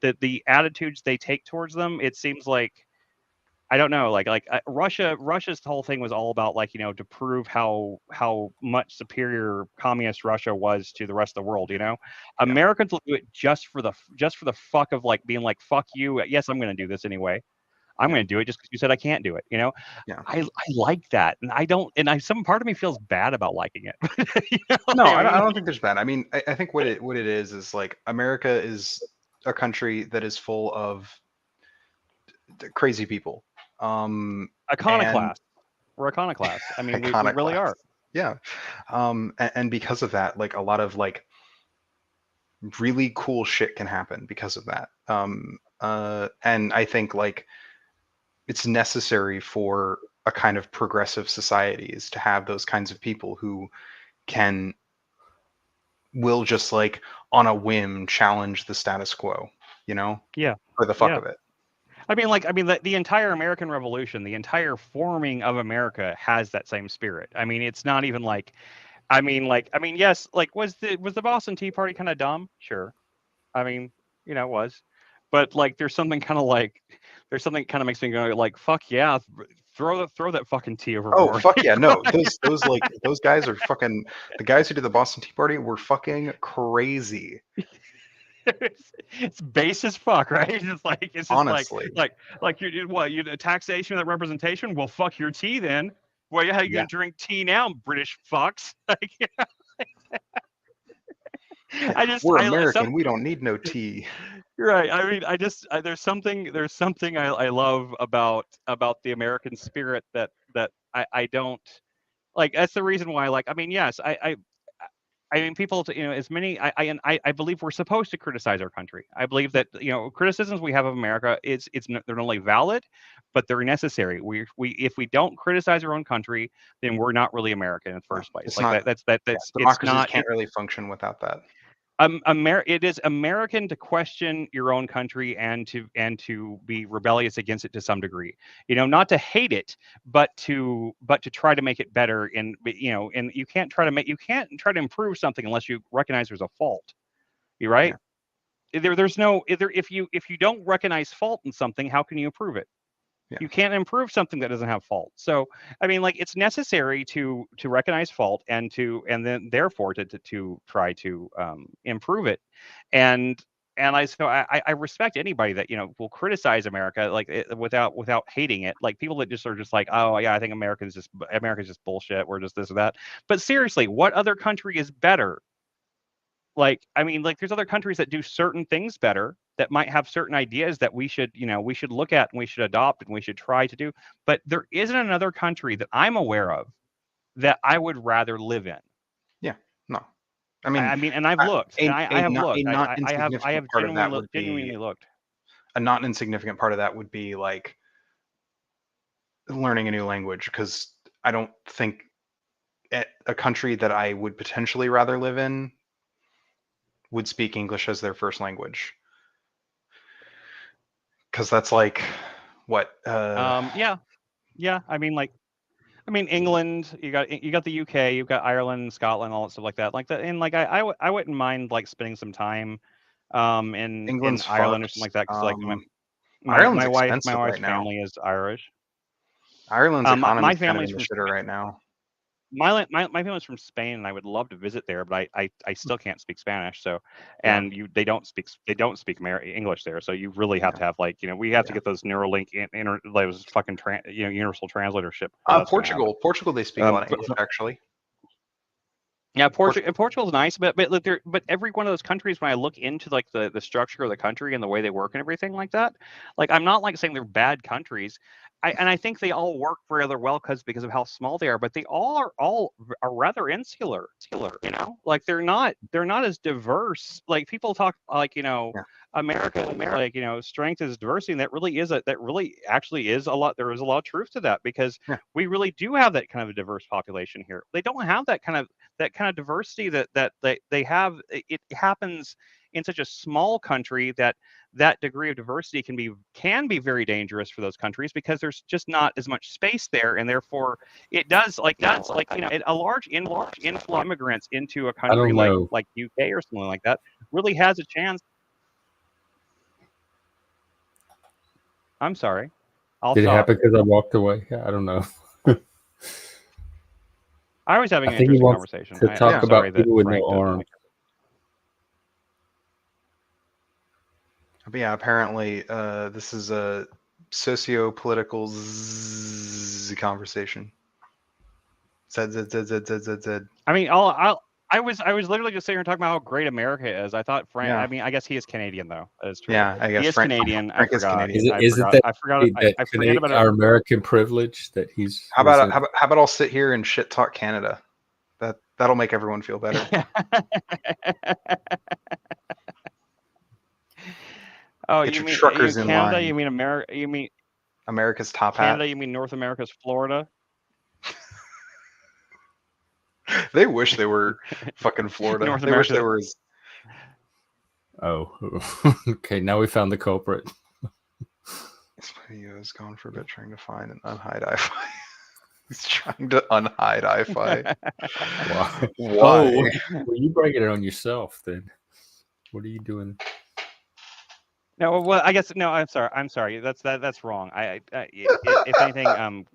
Speaker 4: the attitudes they take towards them, it seems like, I don't know, Russia's whole thing was all about like, to prove how much superior communist Russia was to the rest of the world. Americans will do it just for the fuck of like being like, fuck you. Yes, I'm going to do this anyway. I'm going to do it just because you said I can't do it.
Speaker 2: Yeah.
Speaker 4: I like that, and I don't, and some part of me feels bad about liking it.
Speaker 2: No, I don't think there's bad. I mean, I think what it is like America is a country that is full of crazy people.
Speaker 4: Iconoclast. We're iconoclasts. I mean, we really are.
Speaker 2: Yeah. And because of that, like a lot of like really cool shit can happen because of that. And I think like it's necessary for a kind of progressive societies to have those kinds of people who will just like on a whim challenge the status quo,
Speaker 4: Yeah.
Speaker 2: for the fuck of it.
Speaker 4: I mean, the entire American Revolution, the entire forming of America has that same spirit. I mean, it's not even like, yes, like was the Boston Tea Party kind of dumb? Sure. I mean, it was, but like, there's something kind of makes me go like, fuck yeah, throw that fucking tea overboard.
Speaker 2: Oh fuck yeah, no, those guys are fucking, the guys who did the Boston Tea Party were fucking crazy.
Speaker 4: It's base as fuck, right? It's just
Speaker 2: honestly,
Speaker 4: like you taxation of that representation. Well, fuck your tea then. Well, how you gonna drink tea now, British fucks?
Speaker 2: we're American. We don't need no tea.
Speaker 4: Right. I mean, there's something I love about the American spirit that I don't like. That's the reason why. Like, I mean, yes, I mean, people, as many, I believe we're supposed to criticize our country. I believe that, criticisms we have of America, they're not only valid, but they're necessary. If we don't criticize our own country, then we're not really American in the first place.
Speaker 2: Democracies can't really function without that.
Speaker 4: It is American to question your own country and to be rebellious against it to some degree. Not to hate it, but to try to make it better. And you can't try to improve something unless you recognize there's a fault. You're right. Yeah. If you don't recognize fault in something, how can you improve it? Yeah. You can't improve something that doesn't have fault. So, I mean, like, it's necessary to recognize fault and then therefore to try to improve it. And I respect anybody that will criticize America without hating it. Like, people that just are just like, oh yeah, I think America's just bullshit. We're just this or that. But seriously, what other country is better? Like, I mean, like, there's other countries that do certain things better, that might have certain ideas that we should look at and we should adopt and we should try to do. But there isn't another country that I'm aware of that I would rather live in.
Speaker 2: Yeah, no.
Speaker 4: I mean, and I've looked. I have looked. I have genuinely looked.
Speaker 2: A not insignificant part of that would be like learning a new language, because I don't think a country that I would potentially rather live in would speak English as their first language. Because that's like what?
Speaker 4: Yeah. I mean, England. You got the UK. You've got Ireland, Scotland, all that stuff like that. Like that, and like I wouldn't mind like spending some time in Ireland or something like that. Because like my wife's family is Irish.
Speaker 2: Ireland's economy is kind of in the shitter right now.
Speaker 4: My family's from Spain, and I would love to visit there, but I still can't speak Spanish. So, and they don't speak English there. So you really have to have we have to get those Neuralink those fucking universal translatorship.
Speaker 2: Portugal, they speak a lot of English actually.
Speaker 4: Yeah, Portugal's nice, but every one of those countries, when I look into like the structure of the country and the way they work and everything like that, like, I'm not like saying they're bad countries. I think they all work rather well because of how small they are, but they all are rather insular, like they're not as diverse. Like people talk like, America, like, strength is diversity, and that really actually is a lot. There is a lot of truth to that, because we really do have that kind of a diverse population here. They don't have that kind of diversity that they have. It happens in such a small country that degree of diversity can be very dangerous for those countries, because there's just not as much space there, and therefore it does a large influx of immigrants into a country like UK or something like that really has a chance. I'm sorry.
Speaker 1: Did it happen because I walked away? I don't know.
Speaker 4: I was having
Speaker 1: I
Speaker 4: an
Speaker 1: think he
Speaker 4: interesting
Speaker 1: wants
Speaker 4: conversation.
Speaker 1: to talk about people with no arms.
Speaker 2: But yeah, apparently this is a socio-political conversation. Zed.
Speaker 4: I mean, I was literally just sitting here talking about how great America is. I thought Frank. I mean, I guess he is Canadian though. That is true.
Speaker 2: Yeah, I guess
Speaker 4: he is Canadian.
Speaker 2: Frank
Speaker 4: I
Speaker 2: is
Speaker 4: forgot.
Speaker 2: Canadian.
Speaker 1: Is it that
Speaker 4: I forget about
Speaker 1: our American privilege that he's?
Speaker 2: How about I'll sit here and shit talk Canada? That'll make everyone feel better.
Speaker 4: Oh,
Speaker 2: Get
Speaker 4: you
Speaker 2: your
Speaker 4: mean
Speaker 2: truckers in
Speaker 4: Canada?
Speaker 2: line.
Speaker 4: You mean America? You mean
Speaker 2: America's top
Speaker 4: Canada?
Speaker 2: hat.
Speaker 4: You mean North America's Florida?
Speaker 2: They wish they were fucking Florida.
Speaker 4: North
Speaker 2: They wish
Speaker 4: America.
Speaker 2: they were.
Speaker 1: Oh, okay. Now we found the culprit.
Speaker 2: This video is gone for a bit, trying to find and unhide iFi. He's trying to unhide iFi. Why?
Speaker 1: Oh, well, you bringing it on yourself then. What are you doing?
Speaker 4: No, well, I guess no. I'm sorry. That's wrong. If anything,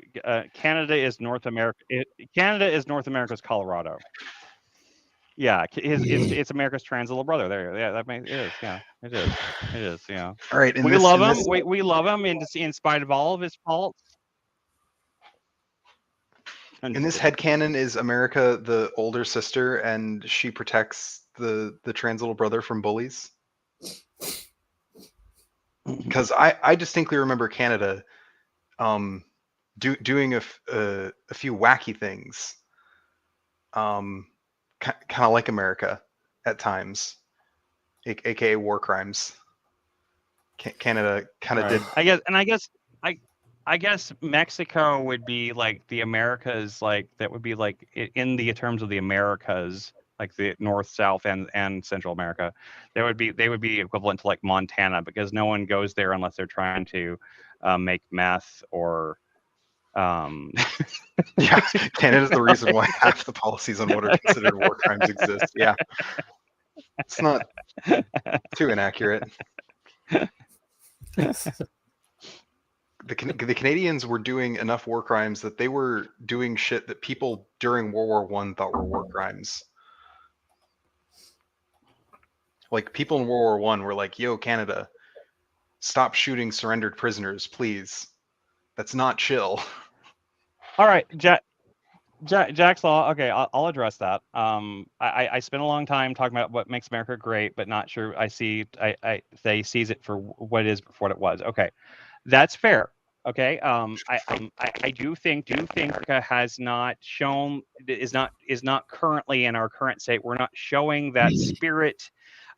Speaker 4: Canada is North America. Canada is North America's Colorado. Yeah, it's America's trans little brother. There, yeah, it is. Yeah, it is. Yeah.
Speaker 2: All right,
Speaker 4: We love him. We love him in spite of all of his faults.
Speaker 2: In this headcanon, is America the older sister and she protects the trans little brother from bullies? Because I distinctly remember Canada doing a few wacky things, kind of like America at times, aka war crimes. Canada kind of did.
Speaker 4: I guess Mexico would be like the Americas, like that would be like in the terms of the Americas, like the North, South, and Central America. They would be equivalent to like Montana, because no one goes there unless they're trying to make meth or.
Speaker 2: Yeah, Canada's the reason why half the policies on what are considered war crimes exist. Yeah, it's not too inaccurate. The Canadians were doing enough war crimes that they were doing shit that people during World War I thought were war crimes. Like people in World War I were like, "Yo, Canada, stop shooting surrendered prisoners, please. That's not chill."
Speaker 4: All right, Jack's Law. Okay, I'll address that. I spent a long time talking about what makes America great, but not sure they sees it for what it is, for what it was. Okay, that's fair. Okay, I do think America has not shown, is not currently in our current state. We're not showing that spirit.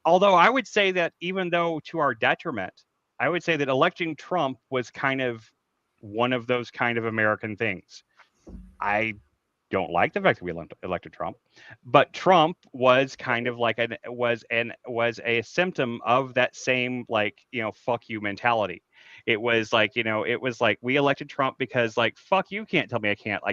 Speaker 4: Although I would say that even though to our detriment, I would say that electing Trump was kind of one of those kind of American things. I don't like the fact that we elected Trump, but Trump was kind of like was a symptom of that same, like, fuck you mentality. It was like, we elected Trump because, like, fuck you can't tell me I can't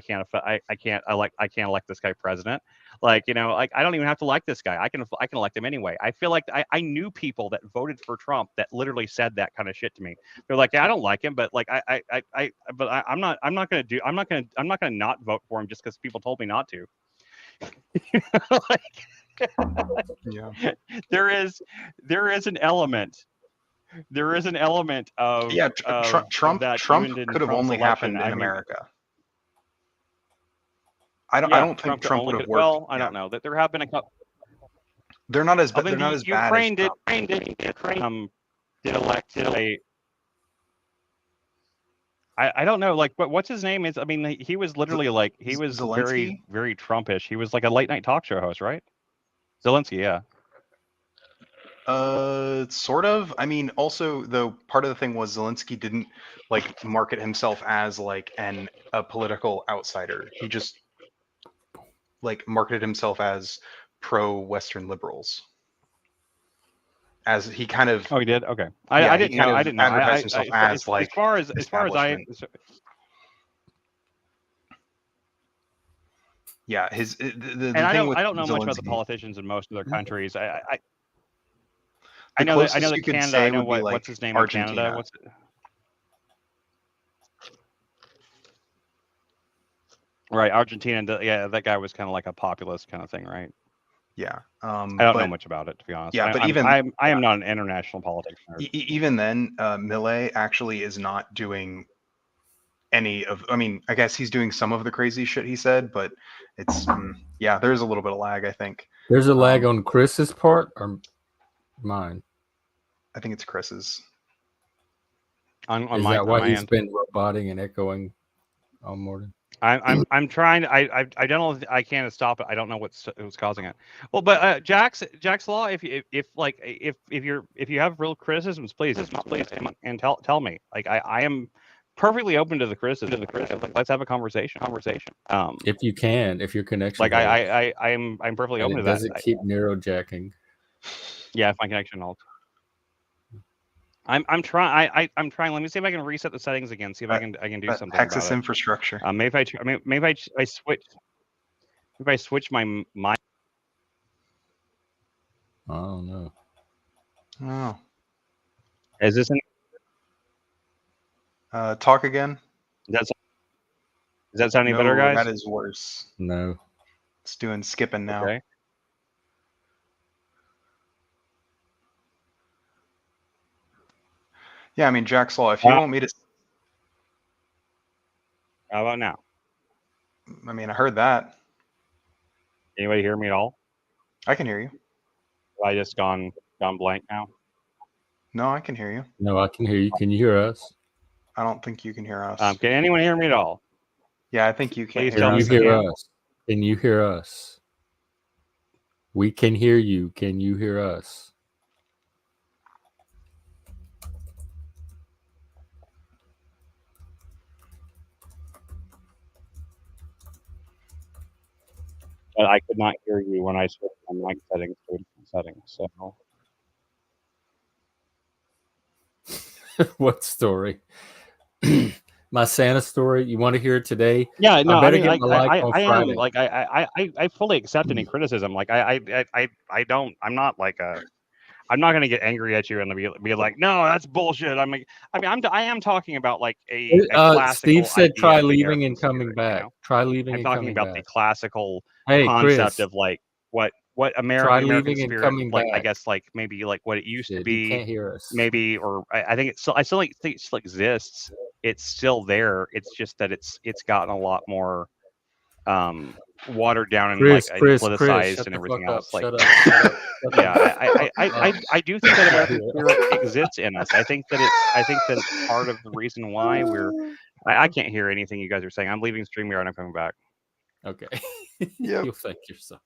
Speaker 4: elect this guy president. Like, like, I don't even have to like this guy. I can elect him anyway. I feel like I knew people that voted for Trump that literally said that kind of shit to me. They're like, yeah, I don't like him, but like I'm not gonna not vote for him just because people told me not to.
Speaker 2: Yeah.
Speaker 4: There is an element. Of
Speaker 2: Trump could have only happened in America. I don't think Trump would have worked.
Speaker 4: Well, I don't know that there have been a couple.
Speaker 2: They're not as bad. They're not as
Speaker 4: Ukraine
Speaker 2: bad as
Speaker 4: did elect a. I don't know, like, what's his name? Is I mean, he was literally like he was
Speaker 2: Zelensky?
Speaker 4: very Trumpish. He was like a late night talk show host, right? Zelensky, yeah.
Speaker 2: Sort of. I mean, also though, part of the thing was Zelensky didn't like market himself as like a political outsider. He just like marketed himself as pro-Western liberals. As he kind of
Speaker 4: Oh, he did. Okay,
Speaker 2: yeah,
Speaker 4: I
Speaker 2: he
Speaker 4: didn't
Speaker 2: kind
Speaker 4: know.
Speaker 2: of
Speaker 4: I didn't know.
Speaker 2: advertised himself as like
Speaker 4: as far as I.
Speaker 2: establishment. Yeah, the
Speaker 4: And
Speaker 2: thing with
Speaker 4: I don't know much about the
Speaker 2: Zelensky,
Speaker 4: politicians in most of their countries. I
Speaker 2: the
Speaker 4: know that
Speaker 2: closest you could
Speaker 4: Canada.
Speaker 2: say
Speaker 4: I know
Speaker 2: would be like
Speaker 4: what's his name
Speaker 2: Argentina.
Speaker 4: in Canada. What's it? Right, Argentina. Yeah, that guy was kind of like a populist kind of thing, right?
Speaker 2: Yeah.
Speaker 4: I don't know much about it, to be honest.
Speaker 2: Yeah, but
Speaker 4: I am not an international politics nerd.
Speaker 2: Even then, Millet actually is not doing any of. I mean, I guess he's doing some of the crazy shit he said, but it's yeah, there's a little bit of lag. I think
Speaker 1: there's a lag on Chris's part or mine.
Speaker 2: I think it's Chris's.
Speaker 4: On
Speaker 1: Is
Speaker 4: my,
Speaker 1: that why
Speaker 4: my
Speaker 1: he's
Speaker 4: end.
Speaker 1: been roboting and echoing all morning?
Speaker 4: I'm trying. I don't know. I can't stop it. I don't know what's causing it. Well, but Jack's Law. If you have real criticisms, please and tell me. Like I am perfectly open to the criticism. Like, let's have a conversation.
Speaker 2: If
Speaker 1: you can, if your connection
Speaker 4: like I'm perfectly open to that.
Speaker 1: Does it keep neurojacking?
Speaker 4: Yeah, if my connection holds. I'm trying. I'm trying. Let me see if I can reset the settings again. See if I can do something
Speaker 2: Texas
Speaker 4: about it.
Speaker 2: infrastructure.
Speaker 4: Maybe I switch. If I switch my.
Speaker 1: Oh no.
Speaker 2: Oh.
Speaker 4: Is this
Speaker 2: talk again?
Speaker 4: Does that sound any better, guys?
Speaker 2: That is worse.
Speaker 1: No.
Speaker 2: It's doing skipping now.
Speaker 4: Okay.
Speaker 2: Yeah, I mean, Jack's Law, if you want me to...
Speaker 4: How about now?
Speaker 2: I mean, I heard that.
Speaker 4: Anybody hear me at all?
Speaker 2: I can hear you.
Speaker 4: Have I just gone blank now?
Speaker 2: No, I can hear you.
Speaker 1: No, I can hear you. Can you hear us?
Speaker 2: I don't think you can hear us.
Speaker 4: Can anyone hear me at all?
Speaker 2: Yeah, I think you can.
Speaker 4: Please
Speaker 1: Can
Speaker 4: tell
Speaker 1: you
Speaker 4: me
Speaker 1: hear
Speaker 4: you
Speaker 1: us? Can you hear us? We can hear you. Can you hear us?
Speaker 4: But I could not hear you when I switched my mic settings to settings. So.
Speaker 1: What story? My Santa story. You want to hear it today?
Speaker 4: Yeah, no, I mean,
Speaker 1: get my life on Friday.
Speaker 4: am like I fully accept any criticism. Like I don't. I'm not like a. I'm not going to get angry at you and be like, no, that's bullshit. I am talking about like a classical.
Speaker 1: Steve said,
Speaker 4: idea
Speaker 1: try
Speaker 4: of the
Speaker 1: leaving
Speaker 4: Garrison
Speaker 1: and coming
Speaker 4: spirit,
Speaker 1: back.
Speaker 4: You know?
Speaker 1: Try leaving
Speaker 4: I'm
Speaker 1: and
Speaker 4: talking
Speaker 1: coming
Speaker 4: about
Speaker 1: back.
Speaker 4: the classical
Speaker 1: Chris,
Speaker 4: concept of like what American
Speaker 1: leaving and
Speaker 4: spirit,
Speaker 1: coming
Speaker 4: like
Speaker 1: back.
Speaker 4: I guess like maybe like what it used to
Speaker 1: You
Speaker 4: be.
Speaker 1: can't hear us.
Speaker 4: Maybe, or I think it's still. I still think it still exists. It's still there. It's just that it's gotten a lot more watered down and politicized and everything else. Like,
Speaker 1: shut up.
Speaker 4: Yeah, I do think that American spirit exists in us. I think that it's part of the reason why I can't hear anything you guys are saying. I'm leaving StreamYard and I'm coming back.
Speaker 1: Okay.
Speaker 2: Yep.
Speaker 1: You'll thank yourself.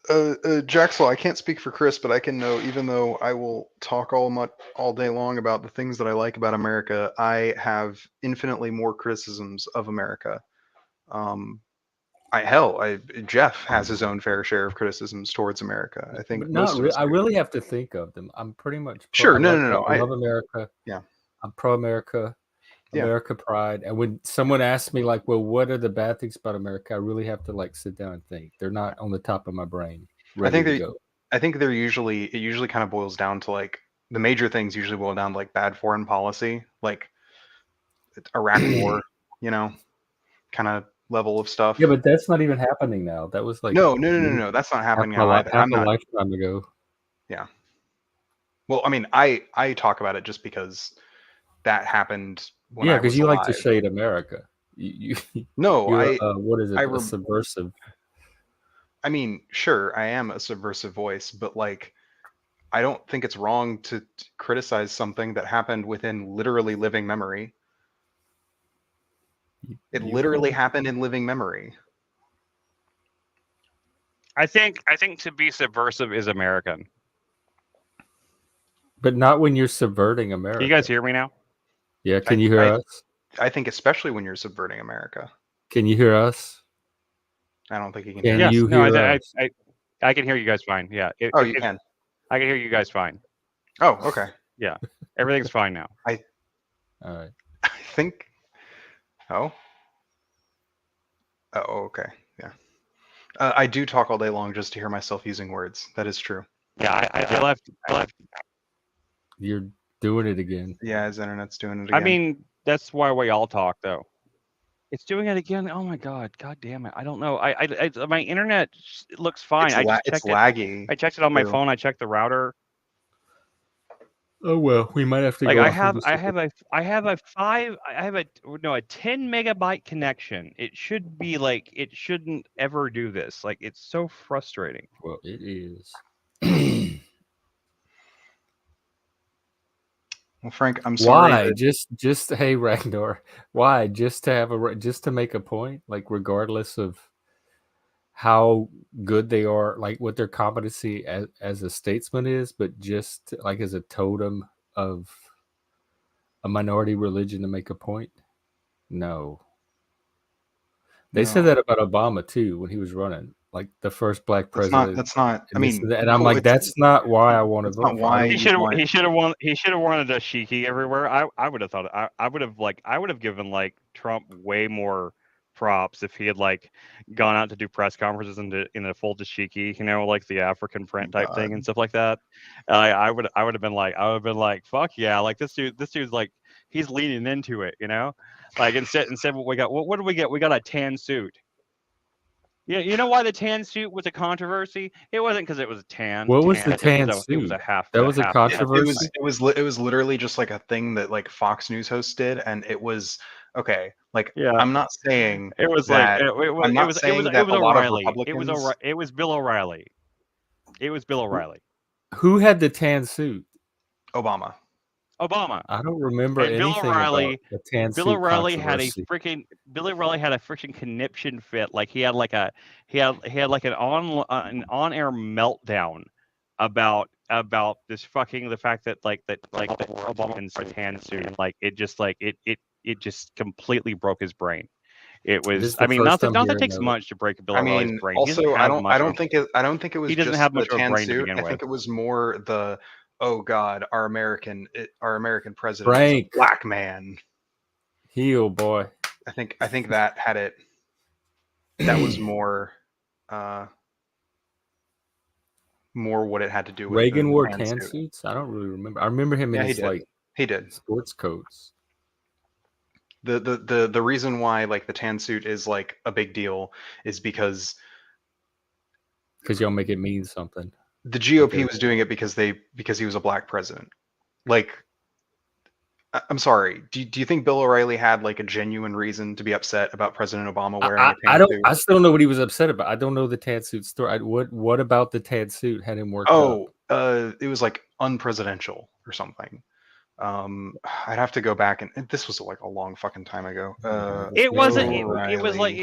Speaker 2: Jaxel, I can't speak for Chris, but I can know, even though I will talk all day long about the things that I like about America, I have infinitely more criticisms of America. Jeff has his own fair share of criticisms towards America. I think most of us
Speaker 1: I really have to think of them. I'm pretty much
Speaker 2: sure. No.
Speaker 1: I love America.
Speaker 2: Yeah.
Speaker 1: I'm pro America. America pride. And when someone asks me like, well, what are the bad things about America? I really have to like sit down and think. They're not on the top of my brain.
Speaker 2: I think it usually kind of boils down to like the major things usually boil down to like bad foreign policy, like Iraq war, kind of level of stuff.
Speaker 1: Yeah, but that's not even happening now. That was like
Speaker 2: no. That's not happening now either.
Speaker 1: Half a lifetime ago.
Speaker 2: Yeah. Well, I mean, I talk about it just because that happened.
Speaker 1: Yeah, because you like to shade America. What is it? A subversive.
Speaker 2: I mean, sure, I am a subversive voice, but like, I don't think it's wrong to criticize something that happened within literally living memory. It literally happened in living memory.
Speaker 4: I think to be subversive is American.
Speaker 1: But not when you're subverting America.
Speaker 4: Can you guys hear me now?
Speaker 1: Yeah, can you hear us?
Speaker 2: I think especially when you're subverting America.
Speaker 1: Can you hear us?
Speaker 2: I don't think you can
Speaker 1: Can
Speaker 2: hear
Speaker 1: you
Speaker 2: us.
Speaker 1: hear us?
Speaker 4: I can hear you guys fine. Yeah.
Speaker 2: You can.
Speaker 4: I can hear you guys fine.
Speaker 2: Oh, okay.
Speaker 4: Yeah. Everything's fine now.
Speaker 1: All right.
Speaker 2: I think. Oh, okay. Yeah. I do talk all day long just to hear myself using words. That is true.
Speaker 4: Yeah, I left.
Speaker 1: You're doing it again.
Speaker 2: Yeah, his internet's doing it again.
Speaker 4: I mean, that's why we all talk, though. It's doing it again. Oh my god! God damn it! I don't know. My internet looks fine.
Speaker 2: It's laggy.
Speaker 4: I checked it on my phone. I checked the router.
Speaker 1: Oh well, we might have to
Speaker 4: Like
Speaker 1: go.
Speaker 4: I have a 10 megabyte connection. It should be like it shouldn't ever do this. Like it's so frustrating.
Speaker 1: Well, it is.
Speaker 2: Well, Frank, I'm sorry.
Speaker 1: Why? Just hey Ragnar. Why? Just to make a point, like regardless of how good they are, like what their competency as a statesman is, but just like as a totem of a minority religion to make a point? No. They said that about Obama too when he was running, like the first black president.
Speaker 2: That's not. I mean,
Speaker 1: and I'm like, that's not why I want to vote.
Speaker 2: Why
Speaker 4: he should have won. He should have wanted a dashiki everywhere. I would have thought. I would have given like Trump way more props if he had like gone out to do press conferences in a full dashiki, like the African print type thing and stuff like that. I would have been like, fuck yeah, like this dude's like he's leaning into it, like instead what we got, what did we get? We got a tan suit. Yeah, you know why the tan suit was a controversy? It wasn't because it was tan.
Speaker 1: What was the tan suit?
Speaker 4: It was a half.
Speaker 1: That was a controversy.
Speaker 2: It was literally just like a thing that like Fox News hosts did, and it was okay. Like,
Speaker 4: yeah,
Speaker 2: I'm not saying
Speaker 4: it was
Speaker 2: that,
Speaker 4: like
Speaker 2: I'm not saying that a lot of Republicans.
Speaker 4: It was Bill O'Reilly. It was Bill O'Reilly.
Speaker 1: Who had the tan suit?
Speaker 2: Obama.
Speaker 1: I don't remember anything about the tan suit.
Speaker 4: Bill O'Reilly had a freaking conniption fit. Like he had like an on-air meltdown about this the fact that Obama's tan suit, like it just completely broke his brain. It was. I mean, not that takes much to break Bill O'Reilly's brain.
Speaker 2: Also, I don't think it was.
Speaker 4: He doesn't
Speaker 2: just
Speaker 4: have much
Speaker 2: the
Speaker 4: of a
Speaker 2: tan
Speaker 4: brain to
Speaker 2: suit.
Speaker 4: begin
Speaker 2: I
Speaker 4: with.
Speaker 2: think it was more the, oh God, our American president
Speaker 1: Frank.
Speaker 2: is a black man.
Speaker 1: Heel boy.
Speaker 2: I think that had it. That was more what it had to do with.
Speaker 1: Reagan wore tan suits. I don't really remember. I remember him in his
Speaker 2: he did
Speaker 1: sports coats.
Speaker 2: The reason why like the tan suit is like a big deal is because
Speaker 1: y'all make it mean something.
Speaker 2: The GOP was doing it because he was a black president. Like, I'm sorry. Do you think Bill O'Reilly had like a genuine reason to be upset about President Obama wearing a tan suit?
Speaker 1: I still don't know what he was upset about. I don't know the tan suit story. What about the tan suit had him worked up?
Speaker 2: It was like unpresidential or something. I'd have to go back and this was like a long fucking time ago.
Speaker 4: It wasn't. It was like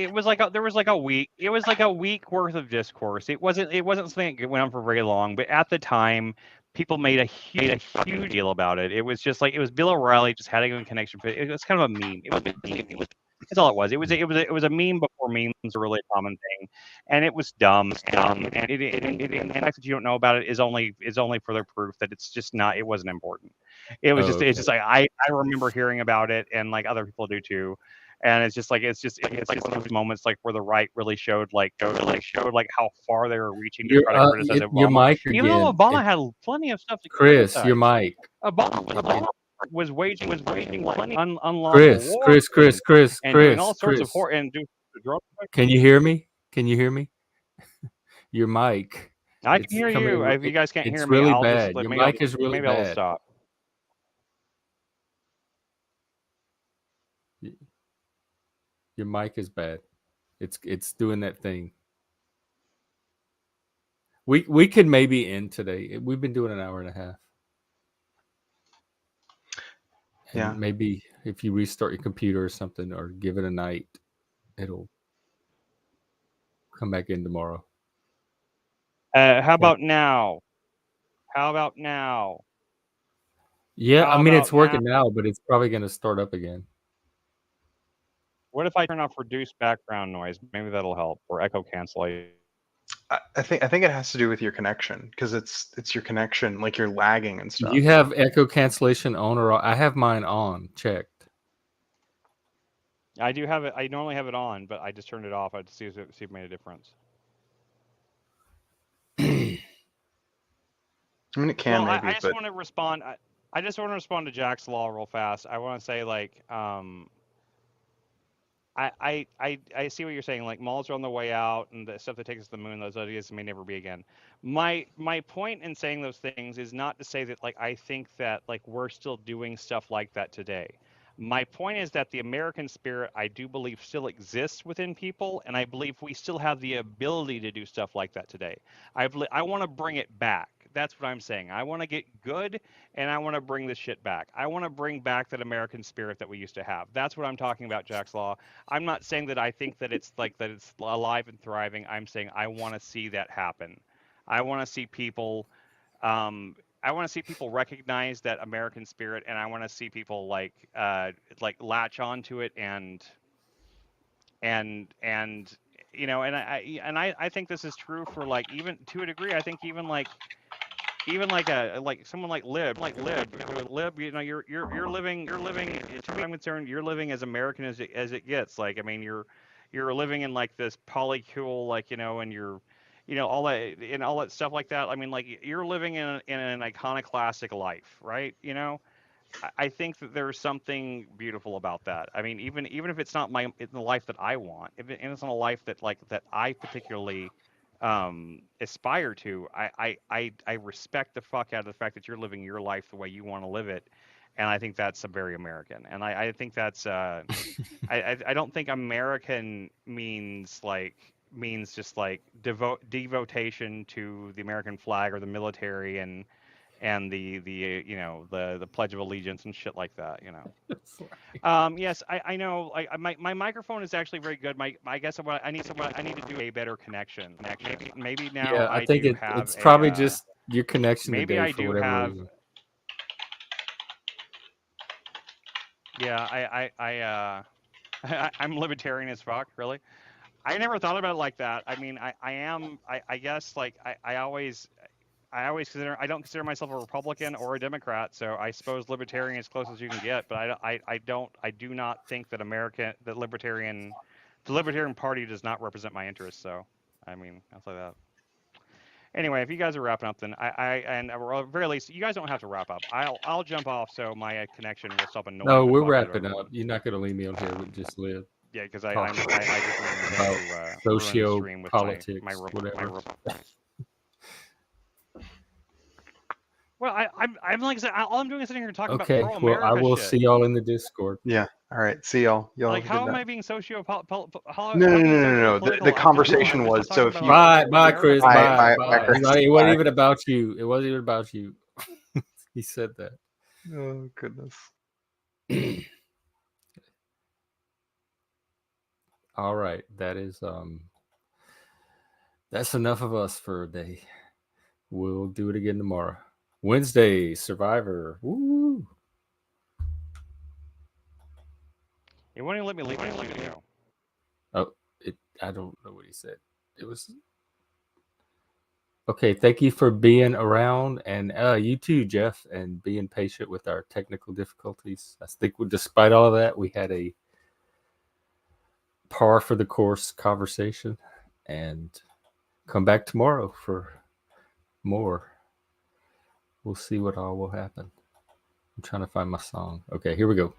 Speaker 4: there was like a week. It was like a week worth of discourse. It wasn't something that went on for very long. But at the time, people made a huge deal about it. It was just like it was Bill O'Reilly just having a connection. It was kind of a meme. It was a meme. That's all it was. It was a meme before memes were a really common thing, and it was dumb. And the fact that you don't know about it is only further proof that it's just not. It wasn't important. It was it's just like I remember hearing about it, and like other people do too. And it's just like one of those moments like where the right really showed how far they were reaching to try to criticize Obama.
Speaker 1: Your mic again.
Speaker 4: Even though Obama had plenty of stuff to
Speaker 1: Chris,
Speaker 4: criticize.
Speaker 1: your mic.
Speaker 4: Obama was waging plenty unlawful war.
Speaker 1: Chris,
Speaker 4: and all sorts of horror and do.
Speaker 1: Can you hear me? Your mic.
Speaker 4: I can hear you. If you guys can't hear me,
Speaker 1: really
Speaker 4: I'll
Speaker 1: bad.
Speaker 4: Just,
Speaker 1: your mic is really
Speaker 4: maybe
Speaker 1: bad.
Speaker 4: I'll stop.
Speaker 1: Your mic is bad. It's doing that thing. We could maybe end today. We've been doing an hour and a half. And
Speaker 2: Yeah.
Speaker 1: maybe if you restart your computer or something, or give it a night, it'll come back in tomorrow.
Speaker 4: How about now? How about now?
Speaker 1: Yeah,
Speaker 4: How
Speaker 1: I mean,
Speaker 4: about
Speaker 1: it's working now, but it's probably going to start up again.
Speaker 4: What if I turn off reduce background noise? Maybe that'll help, or echo cancellation.
Speaker 2: I think it has to do with your connection, because it's your connection, like you're lagging and stuff.
Speaker 1: You have echo cancellation on or off? I have mine on, checked.
Speaker 4: I do have it. I normally have it on, but I just turned it off. I'd see if it made a difference.
Speaker 2: I mean, it can maybe,
Speaker 4: I just
Speaker 2: but
Speaker 4: want to respond. I just want to respond to Jack's Law real fast. I want to say, like, I see what you're saying. Like, malls are on the way out, and the stuff that takes us to the moon, those ideas may never be again. My point in saying those things is not to say that, like, I think that, like, we're still doing stuff like that today. My point is that the American spirit, I do believe, still exists within people, and I believe we still have the ability to do stuff like that today. I want to bring it back. That's what I'm saying. I want to get good, and I want to bring this shit back. I want to bring back that American spirit that we used to have. That's what I'm talking about, Jack's Law. I'm not saying that I think that it's like that it's alive and thriving. I'm saying I want to see that happen. I want to see people. I want to see people recognize that American spirit, and I want to see people like latch onto it and you know, and I think this is true for, like, even to a degree. I think even like someone like Lib, you know, you're living, as far as I'm concerned, you're living as American as it gets. Like, I mean, you're living in, like, this polycule, like, you know, and you're, you know, all that stuff like that. I mean, like, you're living in an iconoclastic life, right? You know, I think that there's something beautiful about that. I mean, even if it's not the life that I want, if it's not a life that, like, that I particularly aspire to, I respect the fuck out of the fact that you're living your life the way you want to live it, and I think that's very American. And I think that's I don't think American means just like devotation to the American flag or the military and the you know, the Pledge of Allegiance and shit like that, you know. Yes, I know. My microphone is actually very good. I guess what I need to do a better connection. Maybe now
Speaker 1: Yeah, I think
Speaker 4: do have
Speaker 1: it's probably
Speaker 4: a,
Speaker 1: just your connection
Speaker 4: maybe
Speaker 1: today
Speaker 4: I
Speaker 1: for
Speaker 4: do
Speaker 1: whatever
Speaker 4: have.
Speaker 1: reason.
Speaker 4: Yeah, I'm libertarian as fuck, really. I never thought about it like that. I mean, I guess, like, I always I don't consider myself a Republican or a Democrat, so I suppose libertarian is as close as you can get. But I do not think that the Libertarian Party does not represent my interests. So, I mean, I'll say that. Anyway, if you guys are wrapping up, then and at the very least, you guys don't have to wrap up. I'll jump off so my connection will stop annoying
Speaker 1: No,
Speaker 4: the
Speaker 1: we're
Speaker 4: fuck out of
Speaker 1: wrapping
Speaker 4: everyone.
Speaker 1: up. You're not going to leave me on here with just Live.
Speaker 4: Yeah, because
Speaker 1: Talk
Speaker 4: I just intend
Speaker 1: about
Speaker 4: to ruin the stream with
Speaker 1: socio-politics,
Speaker 4: my
Speaker 1: whatever.
Speaker 4: Well, I'm like I said, all I'm doing is sitting here talking
Speaker 1: Okay,
Speaker 4: about
Speaker 1: well, I
Speaker 4: pro-America
Speaker 1: will
Speaker 4: shit.
Speaker 1: see y'all in the Discord.
Speaker 2: yeah. All right. See y'all. Y'all
Speaker 4: Like,
Speaker 2: have a
Speaker 4: how
Speaker 2: good
Speaker 4: am I
Speaker 2: night.
Speaker 4: being
Speaker 2: No. The conversation was, so if you
Speaker 1: Bye, Chris.
Speaker 2: Bye,
Speaker 1: Bye.
Speaker 2: Chris.
Speaker 1: It wasn't
Speaker 2: Bye.
Speaker 1: even about you. It wasn't even about you. He said that.
Speaker 2: Oh goodness.
Speaker 1: All right, that's enough of us for a day. We'll do it again tomorrow. Wednesday, Survivor. Woo!
Speaker 4: It won't even let me leave my studio.
Speaker 1: Oh, I don't know what he said. It was okay. Thank you for being around, and you too, Jeff, and being patient with our technical difficulties. I think, despite all of that, we had a par for the course conversation, and come back tomorrow for more. We'll see what all will happen. I'm trying to find my song. Okay, here we go.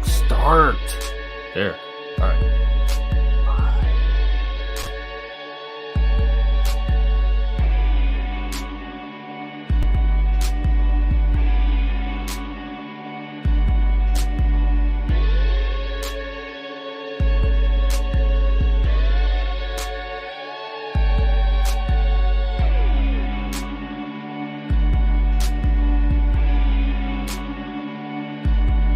Speaker 1: Start. There. All right.